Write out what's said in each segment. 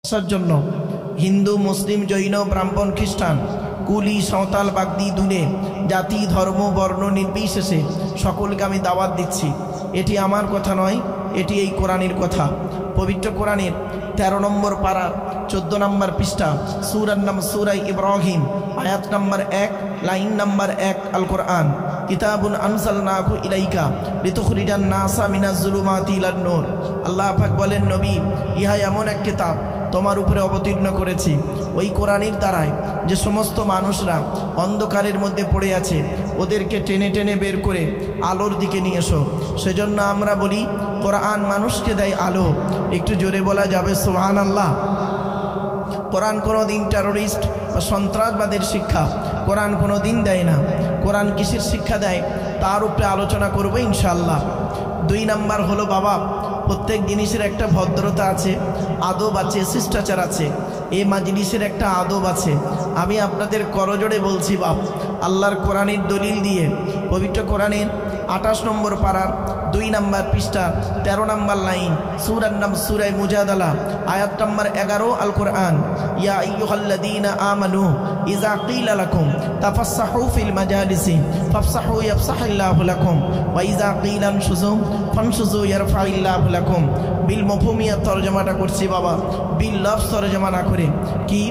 আসার জন্য হিন্দু মুসলিম জৈন ব্রাহ্মণ খ্রিস্টান কুলি সাঁওতাল বাগদি দুলে জাতি ধর্ম বর্ণ নির্বিশেষে সকলকে আমি দাওয়াত দিচ্ছি। এটি আমার কথা নয়, এটি এই কোরআনের কথা। পবিত্র কোরআনের 13 নম্বর পারা 14 নম্বর পৃষ্ঠা সূরার নাম সূরা ইব্রাহিম আয়াত নম্বর 1 লাইন নম্বর 1 আল কোরআন কিতাবুন আনজালনাহু ইলাইকা লিতুখরিজান নাসা মিনাজ যুলুমাতি ইলান নূর। আল্লাহ পাক বলেন, নবী, ইহা এমন এক কিতাব তোমার উপরে অবতীর্ণ করেছি, ওই কোরআনের দ্বারায় যে সমস্ত মানুষরা অন্ধকারের মধ্যে পড়ে আছে ওদেরকে টেনে টেনে বের করে আলোর দিকে নিয়ে এসো। সেজন্য আমরা বলি কোরআন মানুষকে দেয় আলো। একটু জোরে বলা যাবে সুবহানাল্লাহ। কোরআন কোনো দিন টেরোরিস্ট বা সন্ত্রাসবাদের শিক্ষা কোরআন কোনো দিন দেয় না। কোরআন কিসের শিক্ষা দেয় তার উপরে আলোচনা করবো ইনশাআল্লাহ। 2 নাম্বার হলো বাবা, প্রত্যেক জিনিসের একটা ভদ্রতা আছে, আদব আছে, শিষ্টাচার আছে। এই মাজলিসের একটা আদব আছে। আমি আপনাদের করজোড়ে বলছি বাপ, আল্লাহর কোরআনের দলিল দিয়ে পবিত্র কোরআনের 28 নম্বর পারার 2 নম্বর পৃষ্ঠা 13 নম্বর লাইন সূরার নাম সূরা মুজাদালা আয়াত নম্বর 11 আল কোরআন, ইয়া আইয়ুহাল্লাযীনা আমানু ইযা ক্বিলা লাকুম তাফাসসাহু ফিল মাজালিসি ফাফসাহু ইয়াফসাহিল্লাহু লাকুম ওয়া ইযা ক্বিলা আনশুযু ফানশুযু ইয়ারফাইল্লাহু লাকুম। বিল মফহুমিয়া তরজমাটা করছি বাবা, বিল লফজ তরজমা না করে। কি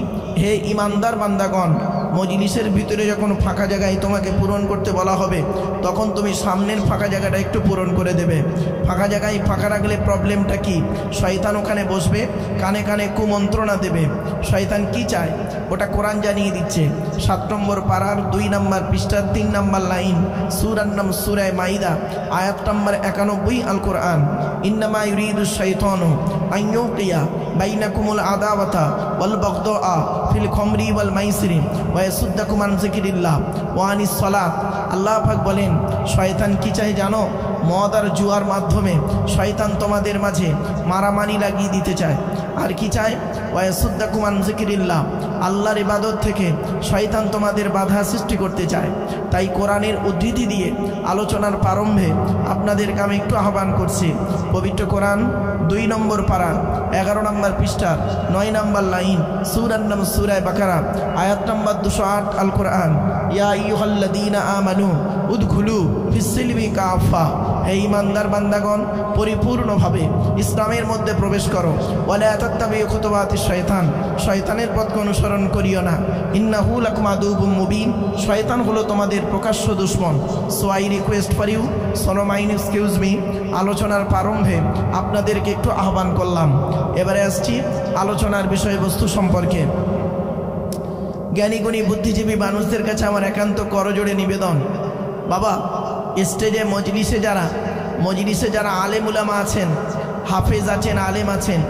হে ইমানদার বান্দাগণ, মজলিসের ভিতরে যখন ফাঁকা জায়গায় তোমাকে পূরণ করতে বলা হবে তখন তুমি সামনের ফাঁকা জায়গাটা একটু পূরণ করে দেবে। ফাঁকা জায়গায় ফাঁকা রাখলে প্রবলেমটা কি, শয়তান ওখানে বসবে, কানে কানে কুমন্ত্রণা দেবে। শয়তান কি চায় ওটা কোরআন জানিয়ে দিচ্ছে। 7 নম্বর পারার 2 নম্বর পৃষ্ঠার 3 নম্বর লাইন সূরার নাম সূরা মাইদা আয়াত নম্বর 91 আল কোরআন, ইন্নামা ইউরিদুশ শাইতানু আন ইউকিয়া বাইনাকুমুল আদাওয়াতা ওয়াল বাগদা ফিল খামরি ওয়াল মাইসিরি ওয়া ইয়াসুদ্দাকুম আন যিকরিল্লাহ ওয়া আনিস সালাত। আল্লাহ পাক বলেন, শয়তান কি চায় জানো? মদ আর জুয়ার মাধ্যমে শয়তান তোমাদের মাঝে মারামারি লাগিয়ে দিতে চায়। আর কি চায়? ওয়া ইয়াসুদ্দাকুম আন যিকরিল্লাহ, আল্লাহর ইবাদত থেকে শয়তান তোমাদের বাধা সৃষ্টি করতে চায়। তাই কোরআনের উদ্ধৃতি দিয়ে আলোচনার প্রারম্ভে আপনাদেরকে আমি একটু আহ্বান করছি। পবিত্র কোরআন 2 নম্বর পারা 11 নম্বর পৃষ্ঠা 9 নম্বর লাইন সূরার নাম সূরা বাকারা আয়াত নম্বর 208 আল কোরআন, ইয়া আইয়ুহাল্লাযীনা আমানু উদখুলু ফিস সিলমি কাফা। হে ঈমানদার বান্দাগণ, পরিপূর্ণভাবে ইসলামের মধ্যে প্রবেশ করো। ওয়ালা তাত্তাবিউ খুতুওয়াতিশ শয়তান, শয়তানের পথকে অনুসরণ করিও না। ইন্নাহু লাকুম আদুউম মুবিন, শয়তান হলো তোমাদের প্রকাশ্য দুশমন। So I request for you, so mind excuse me, আলোচনার প্রারম্ভে আপনাদেরকে একটু আহ্বান করলাম। এবারে আসছি আলোচনার বিষয়বস্তু সম্পর্কে। জ্ঞানীগুণী বুদ্ধিজীবী মানুষদের কাছে আমার একান্ত করজোড়ে নিবেদন, বাবা স্টেজে মজলিসে যারা আলেম উলামা আছেন, হাফেজ আছেন, আলেম আছেন,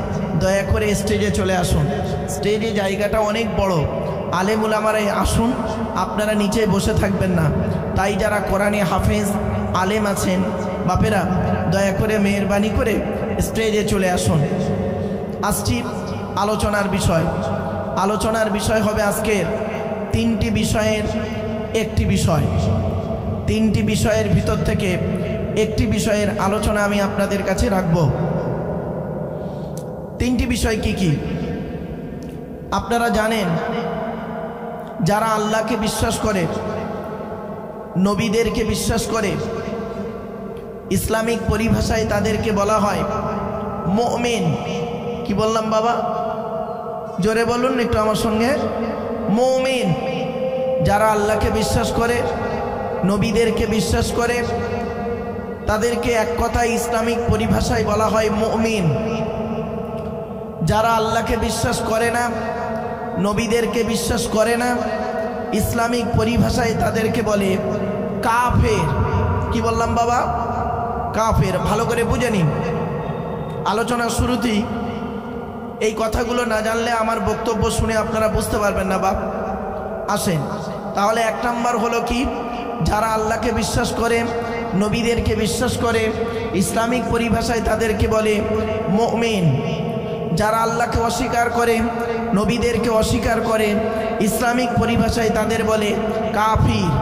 দয়া করে স্টেজে চলে আসুন। স্টেজে জায়গাটা অনেক বড়, আলেম উলামারাই আসুন, আপনারা নিচে বসে থাকবেন না। তাই যারা কোরআনে হাফেজ আলেম আছেন বাপেরা, দয়া করে মেহেরবানি করে স্টেজে চলে আসুন। আসছি আলোচনার বিষয়। আলোচনার বিষয় হবে আজকের 3টি বিষয়ের একটি বিষয়। 3টি বিষয়ের ভিতর থেকে একটি বিষয়ের আলোচনা আমি আপনাদের কাছে রাখব। 3টি বিষয় কি কি আপনারা জানেন? যারা আল্লাহকে বিশ্বাস করে, নবীদেরকে বিশ্বাস করে, ইসলামিক পরিভাষায় তাদেরকে বলা হয় মুমিন। কি বললাম বাবা? জোরে বলুন একটু আমার সঙ্গে, মুমিন। যারা আল্লাহকে বিশ্বাস করে, নবীদেরকে বিশ্বাস করে, তাদেরকে এক কথায় ইসলামিক পরিভাষায় বলা হয় মুমিন। যারা আল্লাহকে বিশ্বাস করে না, নবীদেরকে বিশ্বাস করে না, ইসলামিক পরিভাষায় তাদেরকে বলে কাফের। কি বললাম বাবা? কাফের। ভালো করে বুঝে নিন। আলোচনার শুরুতেই এই কথাগুলো না জানলে আমার বক্তব্য শুনে আপনারা বুঝতে পারবেন না বাপ। আসেন তাহলে 1 নাম্বার হলো কি, যারা আল্লাহকে বিশ্বাস করে, নবীদেরকে বিশ্বাস করে, ইসলামিক পরিভাষায় তাদেরকে বলে মুমিন। যারা আল্লাহকে অস্বীকার করে, নবীদেরকে অস্বীকার করে, ইসলামিক পরিভাষায় তাদের বলে কাফির।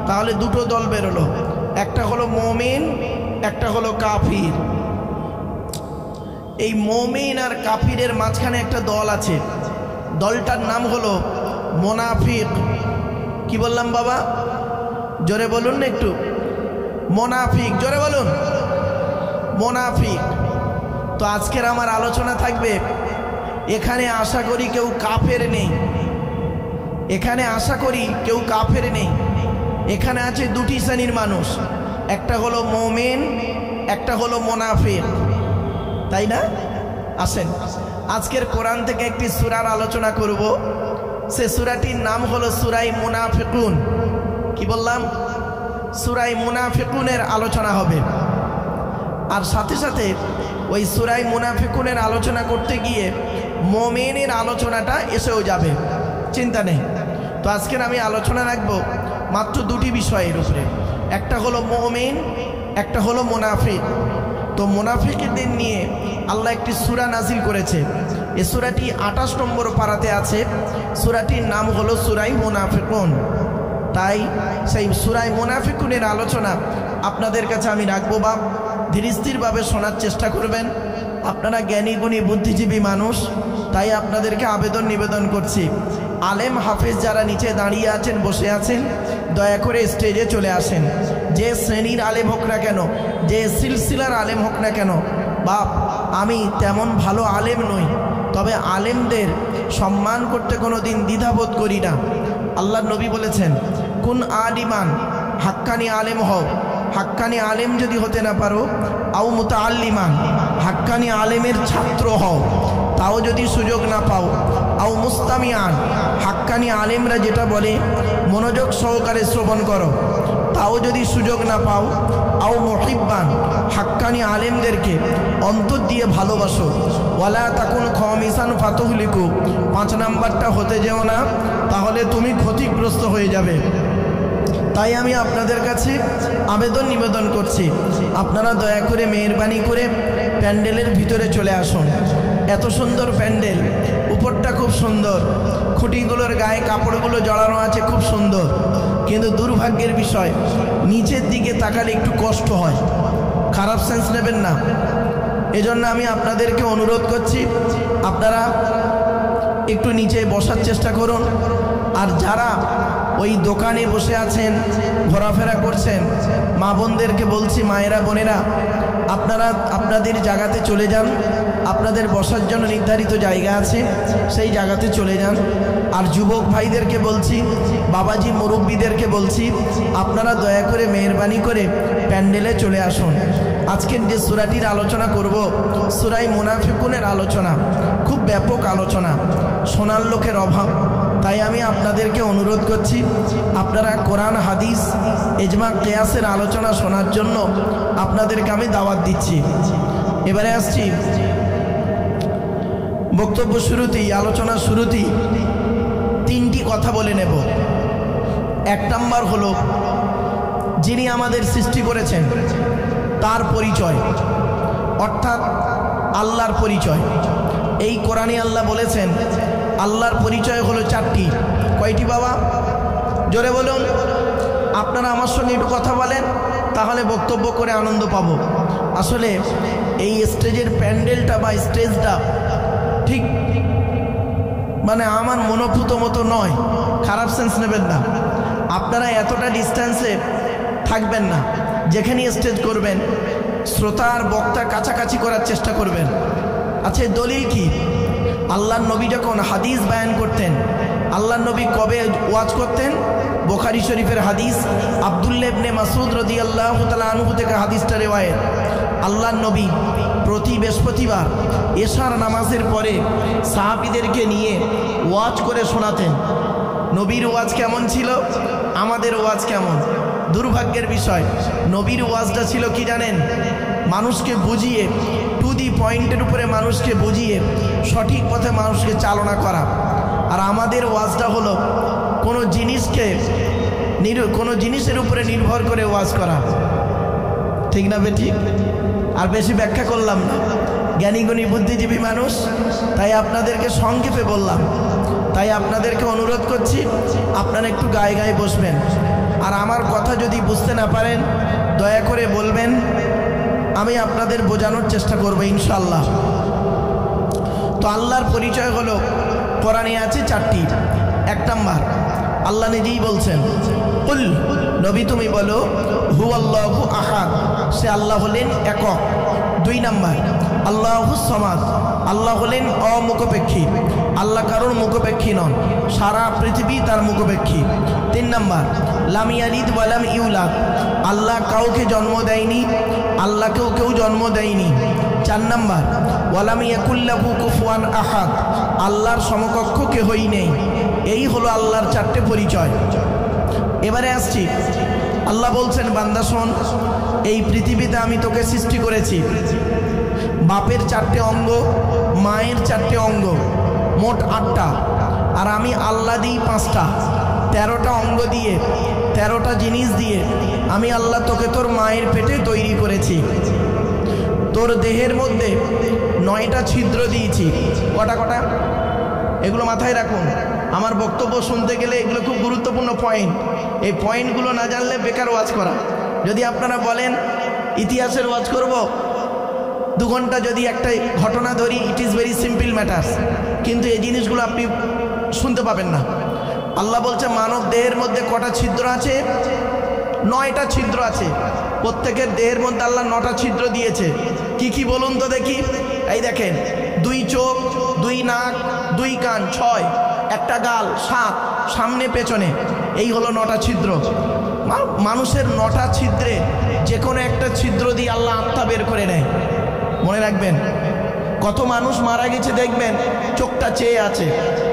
তাহলে 2টো দল বেরোলো, একটা হলো মুমিন, একটা হলো কাফির। এই মুমিন আর কাফিরের মাঝখানে একটা দল আছে, দলটার নাম হলো মুনাফিক। কি বললাম বাবা? জোরে বলুন না একটু। মুনাফিক, জোরে বলুন। মুনাফিক। তো আজকের আমার আলোচনা থাকবে, এখানে আশা করি কেউ কাফের নেই, এখানে আশা করি কেউ কাফের নেই। এখানে আছে দুটি শ্রেণীর মানুষ, একটা হলো মুমিন, একটা হলো মুনাফিক, তাই না? আসেন আজকের কোরআন থেকে একটি সূরার আলোচনা করব। সে সূরাটির নাম হলো সূরায়ে মুনাফিকুন। কি বললাম? সূরায়ে মুনাফিকুনের আলোচনা হবে। আর সাথে সাথে ওই সূরায়ে মুনাফিকুনের আলোচনা করতে গিয়ে মুমিনের আলোচনাটা এসেও যাবে, চিন্তা নেই। তো আজকের আমি আলোচনা রাখব মাত্র দুটি বিষয়ের উপরে, একটা হলো মুমিন, একটা হলো মুনাফিক। তো মুনাফিকদের নিয়ে আল্লাহ একটি সূরা নাজিল করেছে। এই সূরাটি 28 নম্বর পারাতে আছে। সূরাটির নাম হলো সূরায়ে মুনাফিকুন। তাই সেই সূরায়ে মুনাফিকুনের আলোচনা আপনাদের কাছে আমি রাখবো। বা ধীর স্থিরভাবে শোনার চেষ্টা করবেন। আপনারা জ্ঞানী গুণী বুদ্ধিজীবী মানুষ, তাই আপনাদেরকে আবেদন নিবেদন করছি, আলেম হাফেজ যারা নিচে দাঁড়িয়ে আছেন, বসে আছেন, দয়া করে স্টেজে চলে আসেন। যে শ্রেণীর আলেম হোক না কেন, যে সিলসিলার আলেম হোক না কেন, বাপ আমি তেমন ভালো আলেম নই, তবে আলেমদের সম্মান করতে কোনো দিন দ্বিধাবোধ করি না। আল্লাহ নবী বলেছেন, কুন আলিমান, হাক্কানি আলেম হও। হাক্কানি আলেম যদি হতে না পারো, আও মুতাআল্লিমান, হাক্কানি আলেমের ছাত্র হও, তাও যদি সুযোগ না পাও, আও মুস্তামিয়ান, হাক্কানি আলেমরা যেটা বলে মনোযোগ সহকারে শ্রবণ করো, তাও যদি সুযোগ না পাও, আও মুহিব্বান, হাক্কানি আলেমদেরকে অন্তর দিয়ে ভালোবাসো, ওয়ালা তাকুন খামিসান ফাতুহলিকু, 5 নাম্বারটা হতে যেও না, তাহলে তুমি ক্ষতিগ্রস্ত হয়ে যাবে। তাই আমি আপনাদের কাছে আবেদন নিবেদন করছি, আপনারা দয়া করে মেহেরবানি করে প্যান্ডেলের ভিতরে চলে আসুন। এত সুন্দর প্যান্ডেল, উপরটা খুব সুন্দর, খুঁটিগুলোর গায়ে কাপড়গুলো জড়ানো আছে, খুব সুন্দর, কিন্তু দুর্ভাগ্যের বিষয় নিচের দিকে তাকালে একটু কষ্ট হয়। খারাপ সেন্স নেবেন না। এজন্য আমি আপনাদেরকে অনুরোধ করছি, আপনারা একটু নিচে বসার চেষ্টা করুন। আর যারা ওই দোকানে বসে আছেন, ঘোরাফেরা করছেন, মা বোনদেরকে বলছি, মায়েরা বোনেরা, আপনারা আপনাদের জায়গাতে চলে যান। আপনাদের বসার জন্য নির্ধারিত জায়গা আছে, সেই জায়গাতে চলে যান। আর যুবক ভাইদেরকে বলছি, বাবাজি মুরব্বীদেরকে বলছি, আপনারা দয়া করে মেহেরবানি করে প্যান্ডেলে চলে আসুন। আজকের যে সূরাটির আলোচনা করব, সূরায়ে মুনাফিকুনের আলোচনা, খুব ব্যাপক আলোচনা, শোনার লোকের অভাব। তাই আমি আপনাদেরকে অনুরোধ করছি, আপনারা কোরআন হাদিস ইজমা কিয়াসের আলোচনা শোনার জন্য আপনাদেরকে আমি দাওয়াত দিচ্ছি। এবারে আসছি বক্তব্য শুরুতেই, আলোচনা শুরুতেই 3টি কথা বলে নেব। 1 নাম্বার হলো, যিনি আমাদের সৃষ্টি করেছেন তার পরিচয়, অর্থাৎ আল্লাহর পরিচয়। এই কোরআনে আল্লাহ বলেছেন আল্লাহর পরিচয় হলো 4টি। কয়টি বাবা? জোরে বলুন। আপনারা আমার সঙ্গে একটু কথা বলেন, তাহলে বক্তব্য করে আনন্দ পাবো। আসলে এই স্টেজের প্যান্ডেলটা বা স্টেজটা ঠিক মানে আমার মনোভূত মতো নয়, খারাপ সেন্স নেবেন না। আপনারা এতটা ডিস্টেন্সে থাকবেন না, যেখানে স্টেজ করবেন শ্রোতা আর বক্তা কাছাকাছি করার চেষ্টা করবেন। আচ্ছা, দলিল কি? আল্লাহর নবী যখন হাদিস বয়ান করতেন, আল্লাহর নবী কবে ওয়াজ করতেন? বুখারী শরীফের হাদিস, আব্দুল্লাহ ইবনে মাসউদ রাদিয়াল্লাহু তাআলা আনহু থেকে হাদিসটা রিওয়ায়াত। আল্লাহর নবী প্রতি বৃহস্পতিবার এশার নামাজের পরে সাহাবীদেরকে নিয়ে ওয়াজ করে শোনাতেন। নবীর ওয়াজ কেমন ছিল? আমাদের ওয়াজ কেমন? দুর্ভাগ্যের বিষয়, নবীর ওয়াজটা ছিল কি জানেন? মানুষকে বুঝিয়ে, টু দি পয়েন্টের উপরে মানুষকে বুঝিয়ে সঠিক পথে মানুষকে চালনা করা। আর আমাদের ওয়াজটা হলো কোনো জিনিসের উপরে নির্ভর করে ওয়াজ করা। ঠিক না বেঠিক? আর বেশি ব্যাখ্যা করলাম না, জ্ঞানীগুণী বুদ্ধিজীবী মানুষ, তাই আপনাদেরকে সংক্ষেপে বললাম। তাই আপনাদেরকে অনুরোধ করছি, আপনারা একটু গায়ে গায়ে বসবেন। আর আমার কথা যদি বুঝতে না পারেন দয়া করে বলবেন, আমি আপনাদের বোঝানোর চেষ্টা করব ইনশাআল্লাহ। তো আল্লাহর পরিচয় হলো কোরআনে আছে চারটি। এক নাম্বার, আল্লাহ নিজেই বলছেন, কুল নবী তুমি বলো, হুয়াল্লাহু আহাদ, সে আল্লাহ হলেন একক। দুই নাম্বার, আল্লাহুস সামাদ, আল্লাহ হলেন অমুখপেক্ষী, আল্লাহ কারোর মুখপেক্ষী নন, সারা পৃথিবী তার মুখপেক্ষী। তিন নাম্বার, লাম ইয়ালিদ ওয়া লাম ইউলাদ, আল্লাহ কাউকে জন্ম দেয়নি, আল্লাহকেও কেউ জন্ম দেয়নি। চার নাম্বার, ওয়ালাম ইয়াকুল লাহু কুফুয়ান আহাদ, আল্লাহর সমকক্ষ কেহই নেই। এই হলো আল্লাহর চারটে পরিচয়। এবারে আসছি, আল্লাহ বলছেন, বান্দা শোন, এই পৃথিবীতে আমি তোকে সৃষ্টি করেছি, বাপের চারটে অঙ্গ, মায়ের চারটে অঙ্গ, মোট 8টা, আর আমি আল্লাহ দিই 5টা, 13টা অঙ্গ দিয়ে, 13টা জিনিস দিয়ে আমি আল্লাহ তোকে তোর মায়ের পেটে তৈরি করেছি। তোর দেহের মধ্যে 9টা ছিদ্র দিয়েছি। কটা কটা? এগুলো মাথায় রাখুন, আমার বক্তব্য শুনতে গেলে এগুলো খুব গুরুত্বপূর্ণ পয়েন্ট। এই পয়েন্টগুলো না জানলে বেকার ওয়াজ করা। যদি আপনারা বলেন ইতিহাসের ওয়াজ করব, 2 ঘন্টা যদি একটা ঘটনা ধরি, it is very simple matters, কিন্তু এই জিনিসগুলো আপনি শুনতে পাবেন না। আল্লাহ বলছে মানব দেহের মধ্যে কটা ছিদ্র আছে? 9টা ছিদ্র আছে। প্রত্যেকের দেহের মধ্যে আল্লাহ 9টা ছিদ্র দিয়েছে। কি কি বলুন তো দেখি? এই দেখেন, 2 চোখ, 2 নাক, 2 কান, 6, একটা গাল, 7, সামনে পেছনে, এই হলো 9টা ছিদ্র। মানুষের 9টা ছিদ্রে যে কোনো একটা ছিদ্র দিয়ে আল্লাহ আত্মা বের করে নেয়। মনে রাখবেন, কত মানুষ মারা গেছে দেখবেন চোখটা চেয়ে আছে,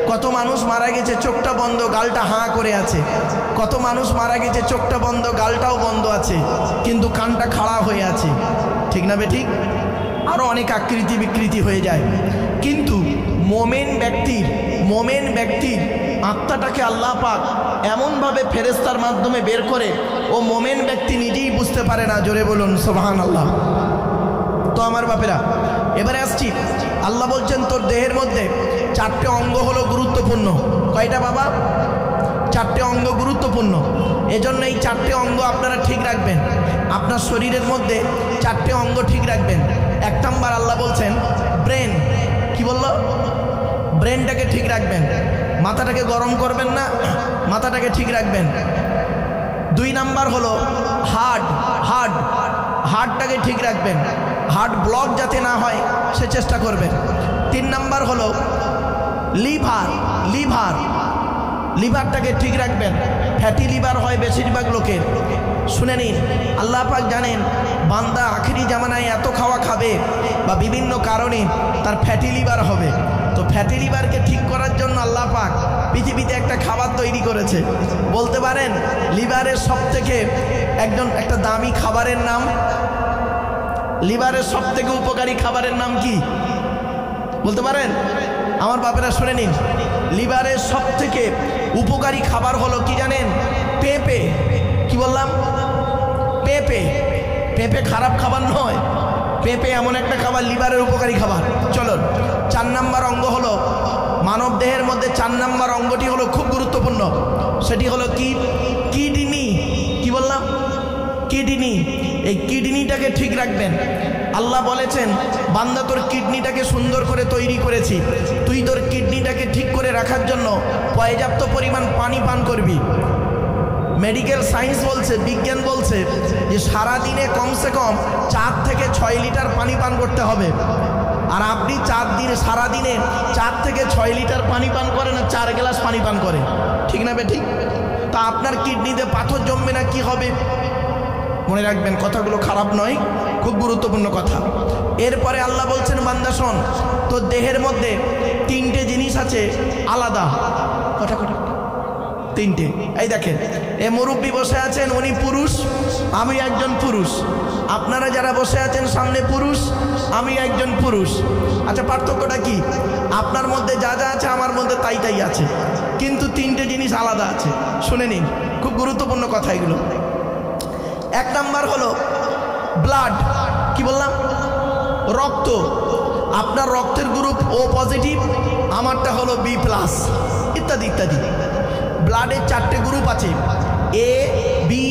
কত মানুষ মারা গেছে চোখটা বন্ধ, গালটা হাঁ করে আছে, কত মানুষ মারা গেছে চোখটা বন্ধ, গালটাও বন্ধ আছে, কিন্তু কানটা খাড়া হয়ে আছে। ঠিক না বেঠিক? আরও অনেক আকৃতি বিকৃতি হয়ে যায়। কিন্তু মোমেন ব্যক্তির আত্মাটাকে আল্লাহ পাক এমনভাবে ফেরেশতার মাধ্যমে বের করে, ও মোমেন ব্যক্তি নিজেই বুঝতে পারে না। জোরে বলুন সুবহানাল্লাহ। তো আমার বাপেরা, এবারে আসছি, আল্লাহ বলছেন তোর দেহের মধ্যে 4টে অঙ্গ হলো গুরুত্বপূর্ণ। কয়টা বাবা? 4টে অঙ্গ গুরুত্বপূর্ণ। এজন্য এই 4টে অঙ্গ আপনারা ঠিক রাখবেন। আপনার শরীরের মধ্যে 4টে অঙ্গ ঠিক রাখবেন। 1 নাম্বার, আল্লাহ বলছেন ব্রেন। কি বললো? ব্রেনটাকে ঠিক রাখবেন, মাথাটাকে গরম করবেন না, মাথাটাকে ঠিক রাখবেন। 2 নাম্বার হলো হার্টটাকে ঠিক রাখবেন, হার্ট ব্লক যাতে না হয় সে চেষ্টা করবেন। 3 নাম্বার হলো লিভারটাকে ঠিক রাখবেন। ফ্যাটি লিভার হয় বেশিরভাগ লোকের। শুনে নিন, আল্লাহ পাক জানেন বান্দা আখিরি জামানায় এত খাওয়া খাবে বা বিভিন্ন কারণে তার ফ্যাটি লিভার হবে। তো ফ্যাটি লিভারকে ঠিক করার জন্য আল্লাহ পাক পৃথিবীতে একটা খাবার তৈরি করেছে। বলতে পারেন লিভারের সবথেকে একটা দামি খাবারের নাম? লিভারের সবথেকে উপকারী খাবারের নাম কি বলতে পারেন? আমার বাপেরা শুনে নিন, লিভারের সবথেকে উপকারী খাবার হলো কি জানেন? পেঁপে। কি বললাম? পেঁপে। পেঁপে খারাপ খাবার নয়, পেঁপে এমন একটা খাবার, লিভারের উপকারী খাবার। চলুন, 4 নাম্বার অঙ্গ হলো মানব দেহের মধ্যে 4 নাম্বার অঙ্গটি হলো খুব গুরুত্বপূর্ণ। সেটি হলো কি? কিডনি। কি বললাম? কিডনি। এই কিডনিটাকে ঠিক রাখবেন। আল্লাহ বলেছেন বান্দা তোর কিডনিটাকে সুন্দর করে তৈরি করেছি, তুই তোর কিডনিটাকে ঠিক করে রাখার জন্য পর্যাপ্ত পরিমাণ পানি পান করবি। মেডিকেল সায়েন্স বলছে, বিজ্ঞান বলছে যে সারাদিনে কমসে কম 4 থেকে 6 লিটার পানি পান করতে হবে। আর আপনি সারাদিনে 4 থেকে 6 লিটার পানি পান করেন, 4 গ্লাস পানি পান করে। ঠিক না বে ঠিক? তা আপনার কিডনিতে পাথর জমবে না, কি হবে? মনে রাখবেন, কথাগুলো খারাপ নয়, খুব গুরুত্বপূর্ণ কথা। এরপরে আল্লাহ বলছেন বান্দা শোন, তোর দেহের মধ্যে 3টে জিনিস আছে আলাদা। কটা? 3টে। এই দেখেন, এ মুরব্বী বসে আছেন, উনি পুরুষ, আমি একজন পুরুষ। আপনারা যারা বসে আছেন সামনে পুরুষ, আমি একজন পুরুষ। আচ্ছা, পার্থক্যটা কি? আপনার মধ্যে যা যা আছে আমার মধ্যে তাই তাই আছে, কিন্তু 3টে জিনিস আলাদা আছে। শুনে নিন, খুব গুরুত্বপূর্ণ কথা এগুলো। 1 নাম্বার হলো ব্লাড। কি বললাম? রক্ত। আপনার রক্তের গ্রুপ ও পজিটিভ, আমারটা হলো বি প্লাস, ইত্যাদি ইত্যাদি। ব্লাডের 4টে গ্রুপ আছে, এ বি,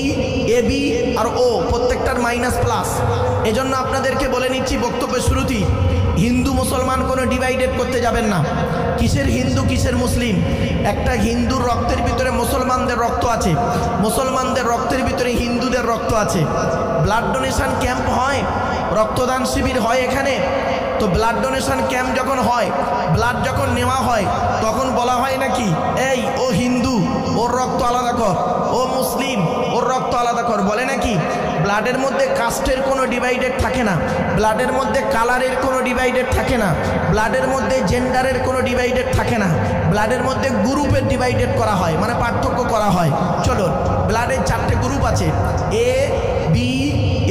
এবি আর ও, প্রত্যেকটার মাইনাস প্লাস। এজন্য আপনাদেরকে বলে নিচ্ছি বক্তব্যের শুরুতেই, হিন্দু মুসলমান কোনো ডিভাইডেড করতে যাবেন না। কিসের হিন্দু কিসের মুসলিম? একটা হিন্দুর রক্তের ভিতরে মুসলমানদের রক্ত আছে, মুসলমানদের রক্তের ভিতরে হিন্দুদের রক্ত আছে। ব্লাড ডোনেশন ক্যাম্প হয়, রক্তদান শিবির হয় এখানে। তো ব্লাড ডোনেশন ক্যাম্প যখন হয়, ব্লাড যখন নেওয়া হয়, তখন বলা হয় নাকি এই ও হিন্দু ওর রক্ত আলাদা কর, ও মুসলিম ওর রক্ত আলাদা কর, বলে নাকি? ব্লাডের মধ্যে কাস্টের কোনো ডিভাইডেড থাকে না, ব্লাডের মধ্যে কালারের কোনো ডিভাইডেড থাকে না, ব্লাডের মধ্যে জেন্ডারের কোনো ডিভাইডেড থাকে না, ব্লাডের মধ্যে গ্রুপের ডিভাইডেড করা হয়, মানে পার্থক্য করা হয়। চলো, ব্লাডের 4টে গ্রুপ আছে, এ বি,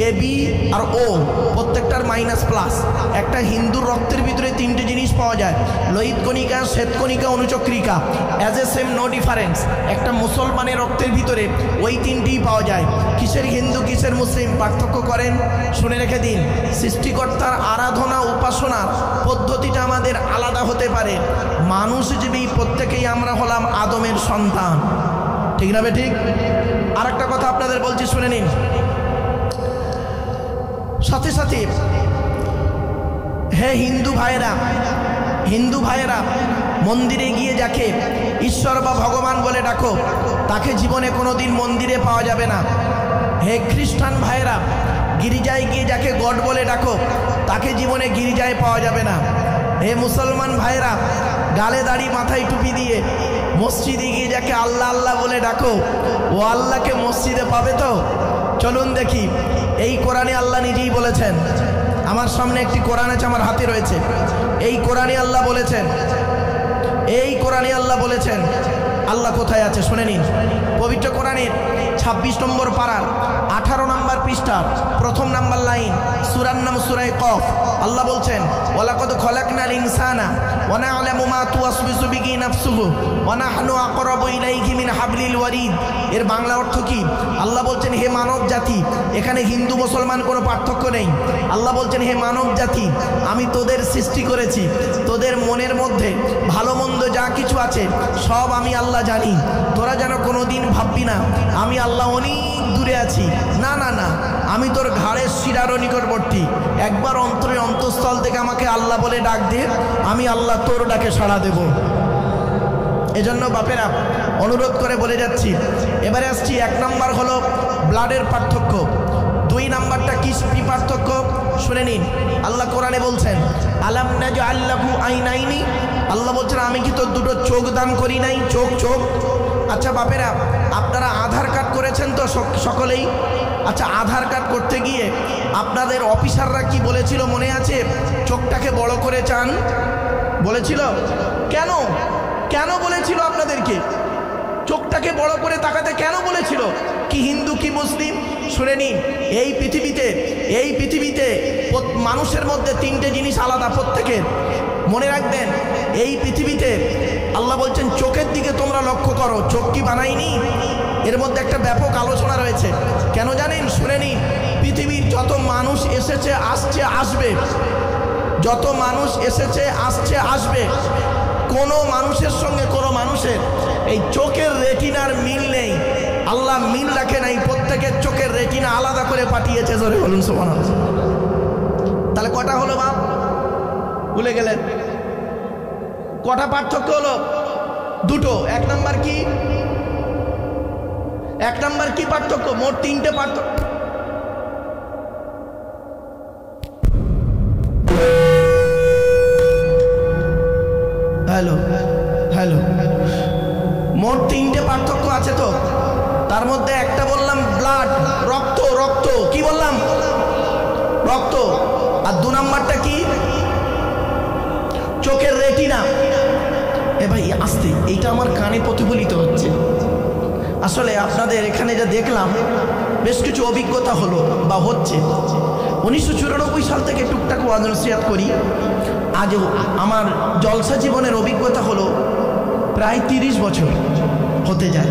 এবি আর ও, প্রত্যেকটার মাইনাস প্লাস। একটা হিন্দুর রক্তের ভিতরে 3টে জিনিস পাওয়া যায়, লোহিত কণিকা, শ্বেতকণিকা, অনুচক্রিকা, as a same no difference. একটা মুসলমানের রক্তের ভিতরে ওই 3টিই পাওয়া যায়। কিসের হিন্দু কিসের মুসলিম পার্থক্য করেন? শুনে রেখে দিন, সৃষ্টিকর্তার আরাধনা উপাসনার পদ্ধতিটা আমাদের আলাদা হতে পারে। মানুষ জীবী প্রত্যেকেই আমরা হলাম আদমের সন্তান, ঠিক না বে ঠিক? আর একটা কথা আপনাদের বলছি, শুনে নিন। সাথে সাথে হে হিন্দু ভাইয়েরা, হিন্দু ভাইয়েরা, মন্দিরে গিয়ে যাকে ঈশ্বর বা ভগবান বলে ডাকো, তাকে জীবনে কোনোদিন মন্দিরে পাওয়া যাবে না। হে খ্রিস্টান ভাইয়েরা, গির্জায় গিয়ে যাকে গড বলে ডাকো, তাকে জীবনে গির্জায় পাওয়া যাবে না। হে মুসলমান ভাইয়েরা, গালে দাড়ি মাথায় টুপি দিয়ে মসজিদে গিয়ে যাকে আল্লাহ আল্লাহ বলে ডাকো, ও আল্লাহকে মসজিদে পাবে তো? চলুন দেখি। এই কোরআনে আল্লাহ নিজেই বলেছেন, আমার সামনে একটি কোরআন আছে, আমার হাতে রয়েছে। এই কোরআনে আল্লাহ বলেছেন, এই কোরআনে আল্লাহ বলেছেন, আল্লাহ কোথায় আছে শুনে নিন। পবিত্র কোরআনের 26 নম্বর পারার 18 নম্বর পৃষ্ঠার 1ম নাম্বার লাইন, সূরার নাম সূরা কফ। আল্লাহ বলছেন, ওয়ালাকাদ খলাকনাল ইনসানা ওয়া না'লামু মা তুওয়াসবিসু বিহি নাফসুহু ওয়া নাহনু আকরাবু ইলাইহি মিন হাবলিল ওয়ারিদ। এর বাংলা অর্থ কি? আল্লাহ বলছেন, হে মানব জাতি, এখানে হিন্দু মুসলমান কোনো পার্থক্য নেই। আল্লাহ বলছেন, হে মানব জাতি, আমি তোদের সৃষ্টি করেছি, তোদের মনের মধ্যে ভালো মন্দ যা কিছু আছে সব আমি আল্লাহ জানি। তোরা যেন কোনোদিন ভাববি না আমি আল্লাহ অনেক দূরে আছি। না না না, আমি তোর ঘাড়ের শিরারও নিকটবর্তী। একবার অন্তরের অন্তঃস্থল থেকে আমাকে আল্লাহ বলে ডাক দে, আমি আল্লাহ তোর ডাকে সাড়া দেব। এজন্য বাপেরা অনুরোধ করে বলে যাচ্ছি। এবারে আসছি, 1 নাম্বার হলো ব্লাডের পার্থক্য। 2 নাম্বারটা কি পার্থক্য শুনে নিন। আল্লাহ কোরআনে বলছেন, আলাম নাজআল লাহু আইনাইনি, আল্লাহ বলছেন, আমি কি তোর 2টো চোখ দান করি নাই? চোখ চোখ। আচ্ছা বাপেরা, আপনারা আধার কার্ড করেছেন তো সকলেই? আচ্ছা, আধার কার্ড করতে গিয়ে আপনাদের অফিসাররা কি বলেছিল মনে আছে? চোখটাকে বড় করে চান বলেছিল। কেন কেন বলেছিল আপনাদেরকে? চোখটাকে বড় করে তাকাতে কেন বলেছিল? কি হিন্দু কি মুসলিম? শুনে নিন, এই পৃথিবীতে মানুষের মধ্যে 3টে জিনিস আলাদা প্রত্যেকের। মনে রাখবেন, এই পৃথিবীতে আল্লাহ বলছেন চোখের দিকে তোমরা লক্ষ্য করো। চোখ কি বানাইনি? এর মধ্যে একটা ব্যাপক আলোচনা রয়েছে। কেন জানেন? শুনে নিন, পৃথিবীর যত মানুষ এসেছে, আসছে, আসবে, যত মানুষ এসেছে, আসছে, আসবে, কোনো মানুষের সঙ্গে কোনো মানুষের এই চোখের রেটিনার মিল নেই। আল্লাহ মিল রাখে নাই, প্রত্যেকের চোখের রেটিনা আলাদা করে পাঠিয়েছে। জোরে বলুন সুবহানাল্লাহ। তাহলে কটা হলো বাপ? ভুলে গেলেন? কটা পার্থক্য হলো? 2টো। 1 নাম্বার কি? 1 নাম্বার কি পার্থক্য? মোট 3টে পার্থক্য। হ্যালো হ্যালো, মোট 3টে পার্থক্য আছে তো। তার মধ্যে একটা বললাম ব্লাড, রক্ত। রক্ত কি বললাম? রক্ত। আর 2 নাম্বারটা কি? চোখের রেটিনা। এ ভাই আস্তে, এইটা আমার কানে প্রতিফলিত হচ্ছে। আসলে আপনাদের এখানে যা দেখলাম, বেশ কিছু অভিজ্ঞতা হলো বা হচ্ছে। 1994 সাল থেকে টুকটাক ওয়াজ নসিহত করি। আজও আমার জলসা জীবনের অভিজ্ঞতা হলো প্রায় 30 বছর হতে যায়।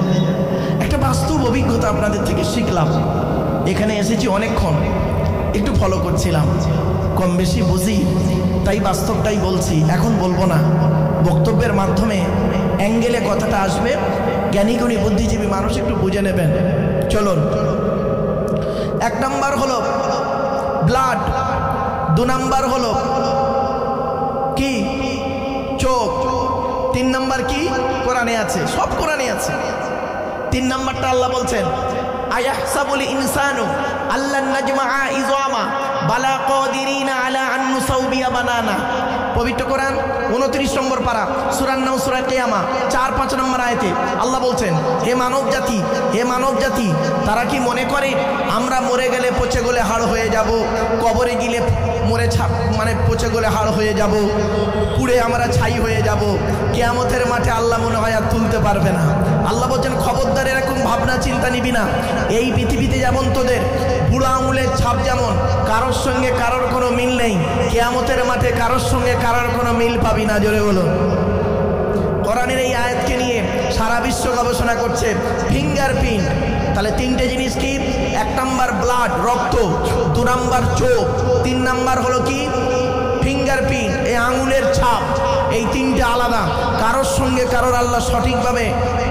একটা বাস্তব অভিজ্ঞতা আপনাদের থেকে শিখলাম। এখানে এসেছি অনেকক্ষণ, একটু ফলো করছিলাম, কম বেশি বুঝি, তাই বাস্তবটাই বলছি। এখন বলবো না, বক্তব্যের মাধ্যমে অ্যাঙ্গেলে কথাটা আসবে, জ্ঞানীগুণী বুদ্ধিজীবী মানুষ একটু বুঝে নেবেন। চলুন। 1 নাম্বার হলো ব্লাড, 2 নাম্বার হলো চোখ। 3 নাম্বার কি? কোরআনে আছে, সব কোরআনে আছে। 3 নাম্বারটা আল্লাহ বলছেন আয়াহসাবুল ইনসানু আল্লান নাজমাআ ইযামা বালা কাদিরিনা আলা আন নুসাউবিয়া বানানা। পবিত্র কোরআন 29 নম্বর পারা সূরা নাম সূরা কিয়ামা 4-5 নম্বর আয়াতে আল্লাহ বলছেন, হে মানব জাতি, হে মানব জাতি, তারা কি মনে করে আমরা মরে গেলে পচে গলে হাড় হয়ে যাব, কবরে গেলে মরে পচে গলে হাড় হয়ে যাব, পুড়ে আমরা ছাই হয়ে যাব, কিয়ামতের মাঠে আল্লাহ মনে হয় আর তুলতে পারবে না। আল্লাহ বলছেন খবরদার এরকম ভাবনা চিন্তা নিবি না। এই পৃথিবীতে যেমন তোদের বুড়ো আঙুলের ছাপ যেমন কারোর সঙ্গে কারোর কোনো মিল নেই, কিয়ামতের মাঠে কারোর সঙ্গে কারোর কোনো মিল পাবি না। জোরে বলো। কোরআনের এই আয়াতকে নিয়ে সারা বিশ্ব গবেষণা করছে। ফিঙ্গারপ্রিন্ট, তাহলে 3টে জিনিস কি? 1 নাম্বার ব্লাড, রক্ত, 2 নাম্বার চোখ, 3 নাম্বার হলো কি? ফিঙ্গারপ্রিন্ট, এই আঙুলের ছাপ। এই 3টে আলাদা, কারোর সঙ্গে কারোর আল্লাহ সঠিকভাবে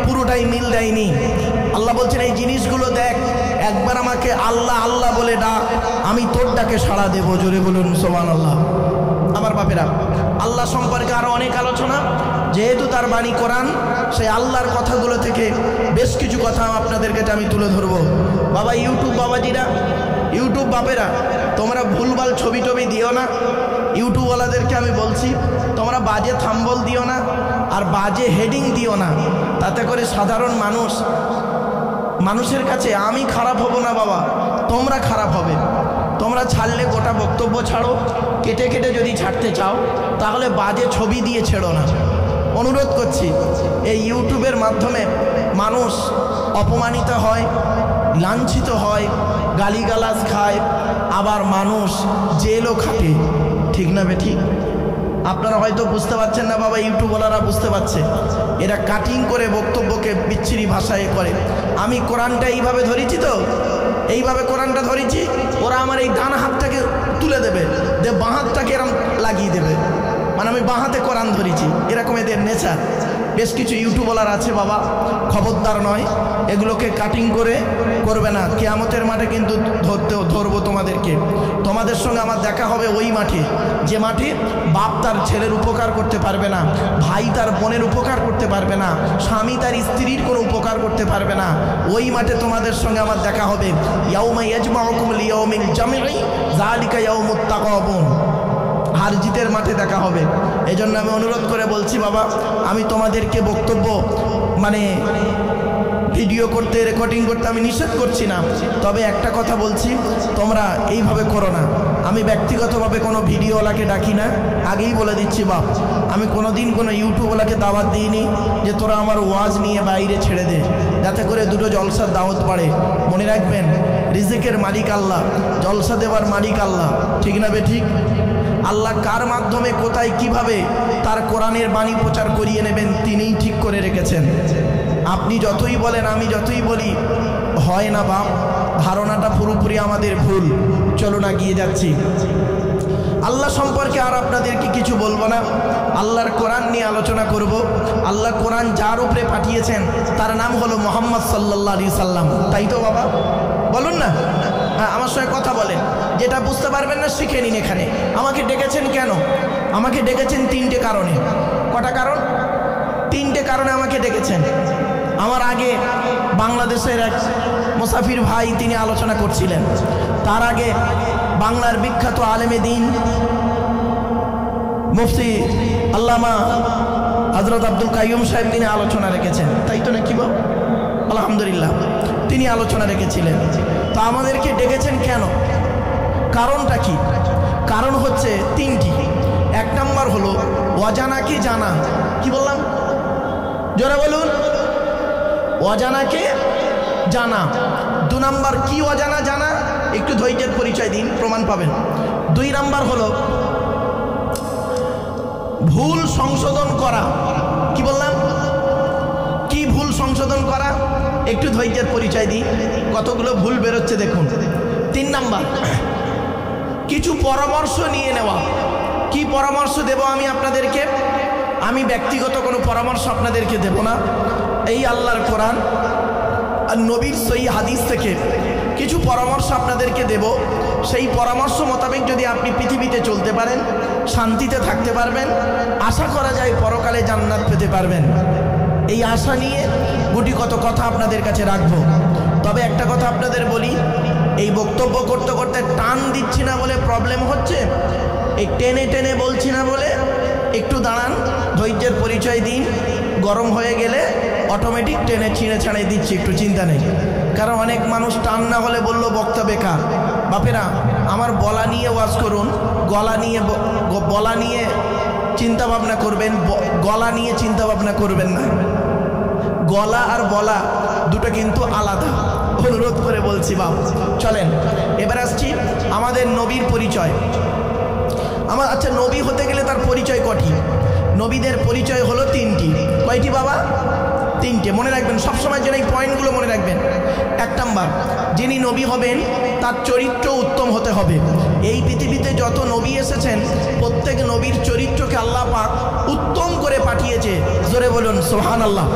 পুরোটাই মিল দেয়নি। আল্লাহ বলছেন এই জিনিসগুলো দেখ, একবার আমাকে আল্লাহ আল্লাহ বলে ডাক, আমি তোর ডাকে সাড়া দেবো। জোরে বলুন সুবহানাল্লাহ। আমার বাপেরা, আল্লাহ সম্পর্কে আরো অনেক আলোচনা, যেহেতু তার বাণী কোরআন, সেই আল্লাহর কথাগুলো থেকে বেশ কিছু কথা আপনাদের কাছে আমি তুলে ধরবো। বাবা ইউটিউব বাবাজিরা, ইউটিউব বাপেরা, তোমরা ভুলভাল ছবি টবি দিও না। ইউটিউবওয়ালাদেরকে আমি বলছি, তোমরা বাজে থাম্বল দিও না আর বাজে হেডিং দিও না। তাতে করে সাধারণ মানুষের কাছে আমি খারাপ হব না বাবা, তোমরা খারাপ হবে। তোমরা ছাড়লে গোটা বক্তব্য ছাড়ো, কেটে কেটে যদি ছাড়তে চাও তাহলে বাজে ছবি দিয়ে ছেড়ো না। অনুরোধ করছি, এই ইউটিউবের মাধ্যমে মানুষ অপমানিত হয়, লাঞ্ছিত হয়, গালিগালাজ খায়, আবার মানুষ জেলও খাটে। ঠিক না বেঠিক? আপনারা হয়তো বুঝতে পারছেন না বাবা, ইউটিউবওয়ালারা বুঝতে পারছে। এরা কাটিং করে বক্তব্যকে বিচ্ছিরি ভাষায় করে। আমি কোরআনটা এইভাবে ধরেছি, তো এইভাবে কোরআনটা ধরেছি, ওরা আমার এই ডান হাতটাকে তুলে দেবে, বাঁ হাতটাকে এরকম লাগিয়ে দেবে, মানে আমি বাঁ হাতে কোরআন ধরেছি, এরকম এদের নেচার। বেশ কিছু ইউটিউবওয়ালার আছে বাবা, খবরদার নয়, এগুলোকে কাটিং করে করবে না। কিয়ামতের মাঠে কিন্তু ধরবো তোমাদেরকে। তোমাদের সঙ্গে আমার দেখা হবে ওই মাঠে, যে মাঠে বাপ তার ছেলের উপকার করতে পারবে না, ভাই তার বোনের উপকার করতে পারবে না, স্বামী তার স্ত্রীর কোনো উপকার করতে পারবে না। ওই মাঠে তোমাদের সঙ্গে আমার দেখা হবে। ইয়াউমা ইয়াজমাউকুম লিয়াউমিল জামঈ যালিকা ইয়াউমুত তাগাবুন। হার জিতের মাঠে দেখা হবে। এজন্য আমি অনুরোধ করে বলছি বাবা, আমি তোমাদেরকে বক্তব্য মানে ভিডিও করতে, রেকর্ডিং করতে আমি নিষেধ করছি না, তবে একটা কথা বলছি, তোমরা এইভাবে করো না। আমি ব্যক্তিগতভাবে কোনো ভিডিওওয়ালাকে ডাকি না, আগেই বলে দিচ্ছি বাপ, আমি কোনোদিন কোনো ইউটিউবওয়ালাকে দাওয়াত দিইনি যে তোরা আমার ওয়াজ নিয়ে বাইরে ছেড়ে দে, যাতে করে দুটো জলসার দাওয়াত বাড়ে। মনে রাখবেন, রিজিকের মালিক আল্লাহ, জলসা দেওয়ার মালিক আল্লাহ। ঠিক না বে ঠিক? আল্লাহ কার মাধ্যমে কোথায় কিভাবে তার কোরআনের বাণী প্রচার করিয়ে নেবেন তিনিই ঠিক করে রেখেছেন। আপনি যতই বলেন, আমি যতই বলি, হয় না বাপ, ধারণাটা পুরোপুরি আমাদের ভুল। চলো না, গিয়ে যাচ্ছি। আল্লাহ সম্পর্কে আর আপনাদেরকে কিছু বলবো না, আল্লাহর কোরআন নিয়ে আলোচনা করব। আল্লাহ কোরআন যার উপরে পাঠিয়েছেন তার নাম হলো মুহাম্মদ সাল্লাল্লাহু আলাইহি সাল্লাম। তাই তো বাবা? বলুন না, হ্যাঁ আমার সঙ্গে কথা বলেন। যেটা বুঝতে পারবেন না শিখে নিন এখানে। আমাকে ডেকেছেন কেন? আমাকে ডেকেছেন 3টে কারণে। কটা কারণ? 3টে কারণে আমাকে ডেকেছেন। আমার আগে বাংলাদেশের এক মুসাফির ভাই তিনি আলোচনা করছিলেন, তার আগে বাংলার বিখ্যাত আলেমে দ্বীন মুফতি আল্লামা হযরত আব্দুল কাইয়ুম সাহেব তিনি আলোচনা রেখেছেন। তাই তো নাকি বাবা? আলহামদুলিল্লাহ, তিনি আলোচনা রেখেছিলেন। তো আমাদেরকে ডেকেছেন কেন? কারণটা কি? কারণ হচ্ছে 3টি। 1 নাম্বার হলো অজানাকে জানা। কি বললাম? জোরে বলুন। অজানাকে জানা। 2 নাম্বার কি অজানা জানা? একটু ধৈর্যের পরিচয় দিন, প্রমাণ পাবেন। 2 নাম্বার হলো ভুল সংশোধন করা। কি বললাম? কি ভুল সংশোধন করা? একটু ধৈর্যের পরিচয় দিই, কতগুলো ভুল বেরোচ্ছে দেখুন। 3 নাম্বার কিছু পরামর্শ নিয়ে নেওয়া। কি পরামর্শ দেব আমি আপনাদেরকে? আমি ব্যক্তিগত কোনো পরামর্শ আপনাদেরকে দেব না। এই আল্লাহর কোরআন আর নবীর সহি হাদিস থেকে কিছু পরামর্শ আপনাদেরকে দেব। সেই পরামর্শ মোতাবেক যদি আপনি পৃথিবীতে চলতে পারেন, শান্তিতে থাকতে পারবেন, আশা করা যায় পরকালে জান্নাত পেতে পারবেন। এই আশা নিয়ে গুটি কত কথা আপনাদের কাছে রাখবো। তবে একটা কথা আপনাদের বলি, এই বক্তব্য করতে করতে টান দিচ্ছি না বলে প্রবলেম হচ্ছে, এই টেনে টেনে বলছি না বলে একটু দাঁড়ান, ধৈর্যের পরিচয় দিন। গরম হয়ে গেলে অটোমেটিক টেনে ছিঁড়ে ছাড়িয়ে দিচ্ছি, একটু চিন্তা নেই। কারণ অনেক মানুষ টান না হলে বলল বক্তা বেকার। বাপেরা, আমার বলা নিয়ে ওয়াজ করুন, বলা নিয়ে চিন্তা ভাবনা করবেন, গলা নিয়ে চিন্তা ভাবনা করবেন না। গলা আর বলা দুটো কিন্তু আলাদা, অনুরোধ করে বলছি বাপ। চলেন এবার আসছি আমাদের নবীর পরিচয়। আচ্ছা, নবী হতে গেলে তার পরিচয় কটি? নবীদের পরিচয় হলো তিনটি। কয়টি বাবা? তিনটে। মনে রাখবেন, সবসময় যেন এই পয়েন্টগুলো মনে রাখবেন। 1 নাম্বার, যিনি নবী হবেন তার চরিত্র উত্তম হতে হবে। এই পৃথিবীতে যত নবী এসেছেন প্রত্যেক নবীর চরিত্রকে আল্লাহ পাক উত্তম করে পাঠিয়েছে। জোরে বলুন সুবহানাল্লাহ।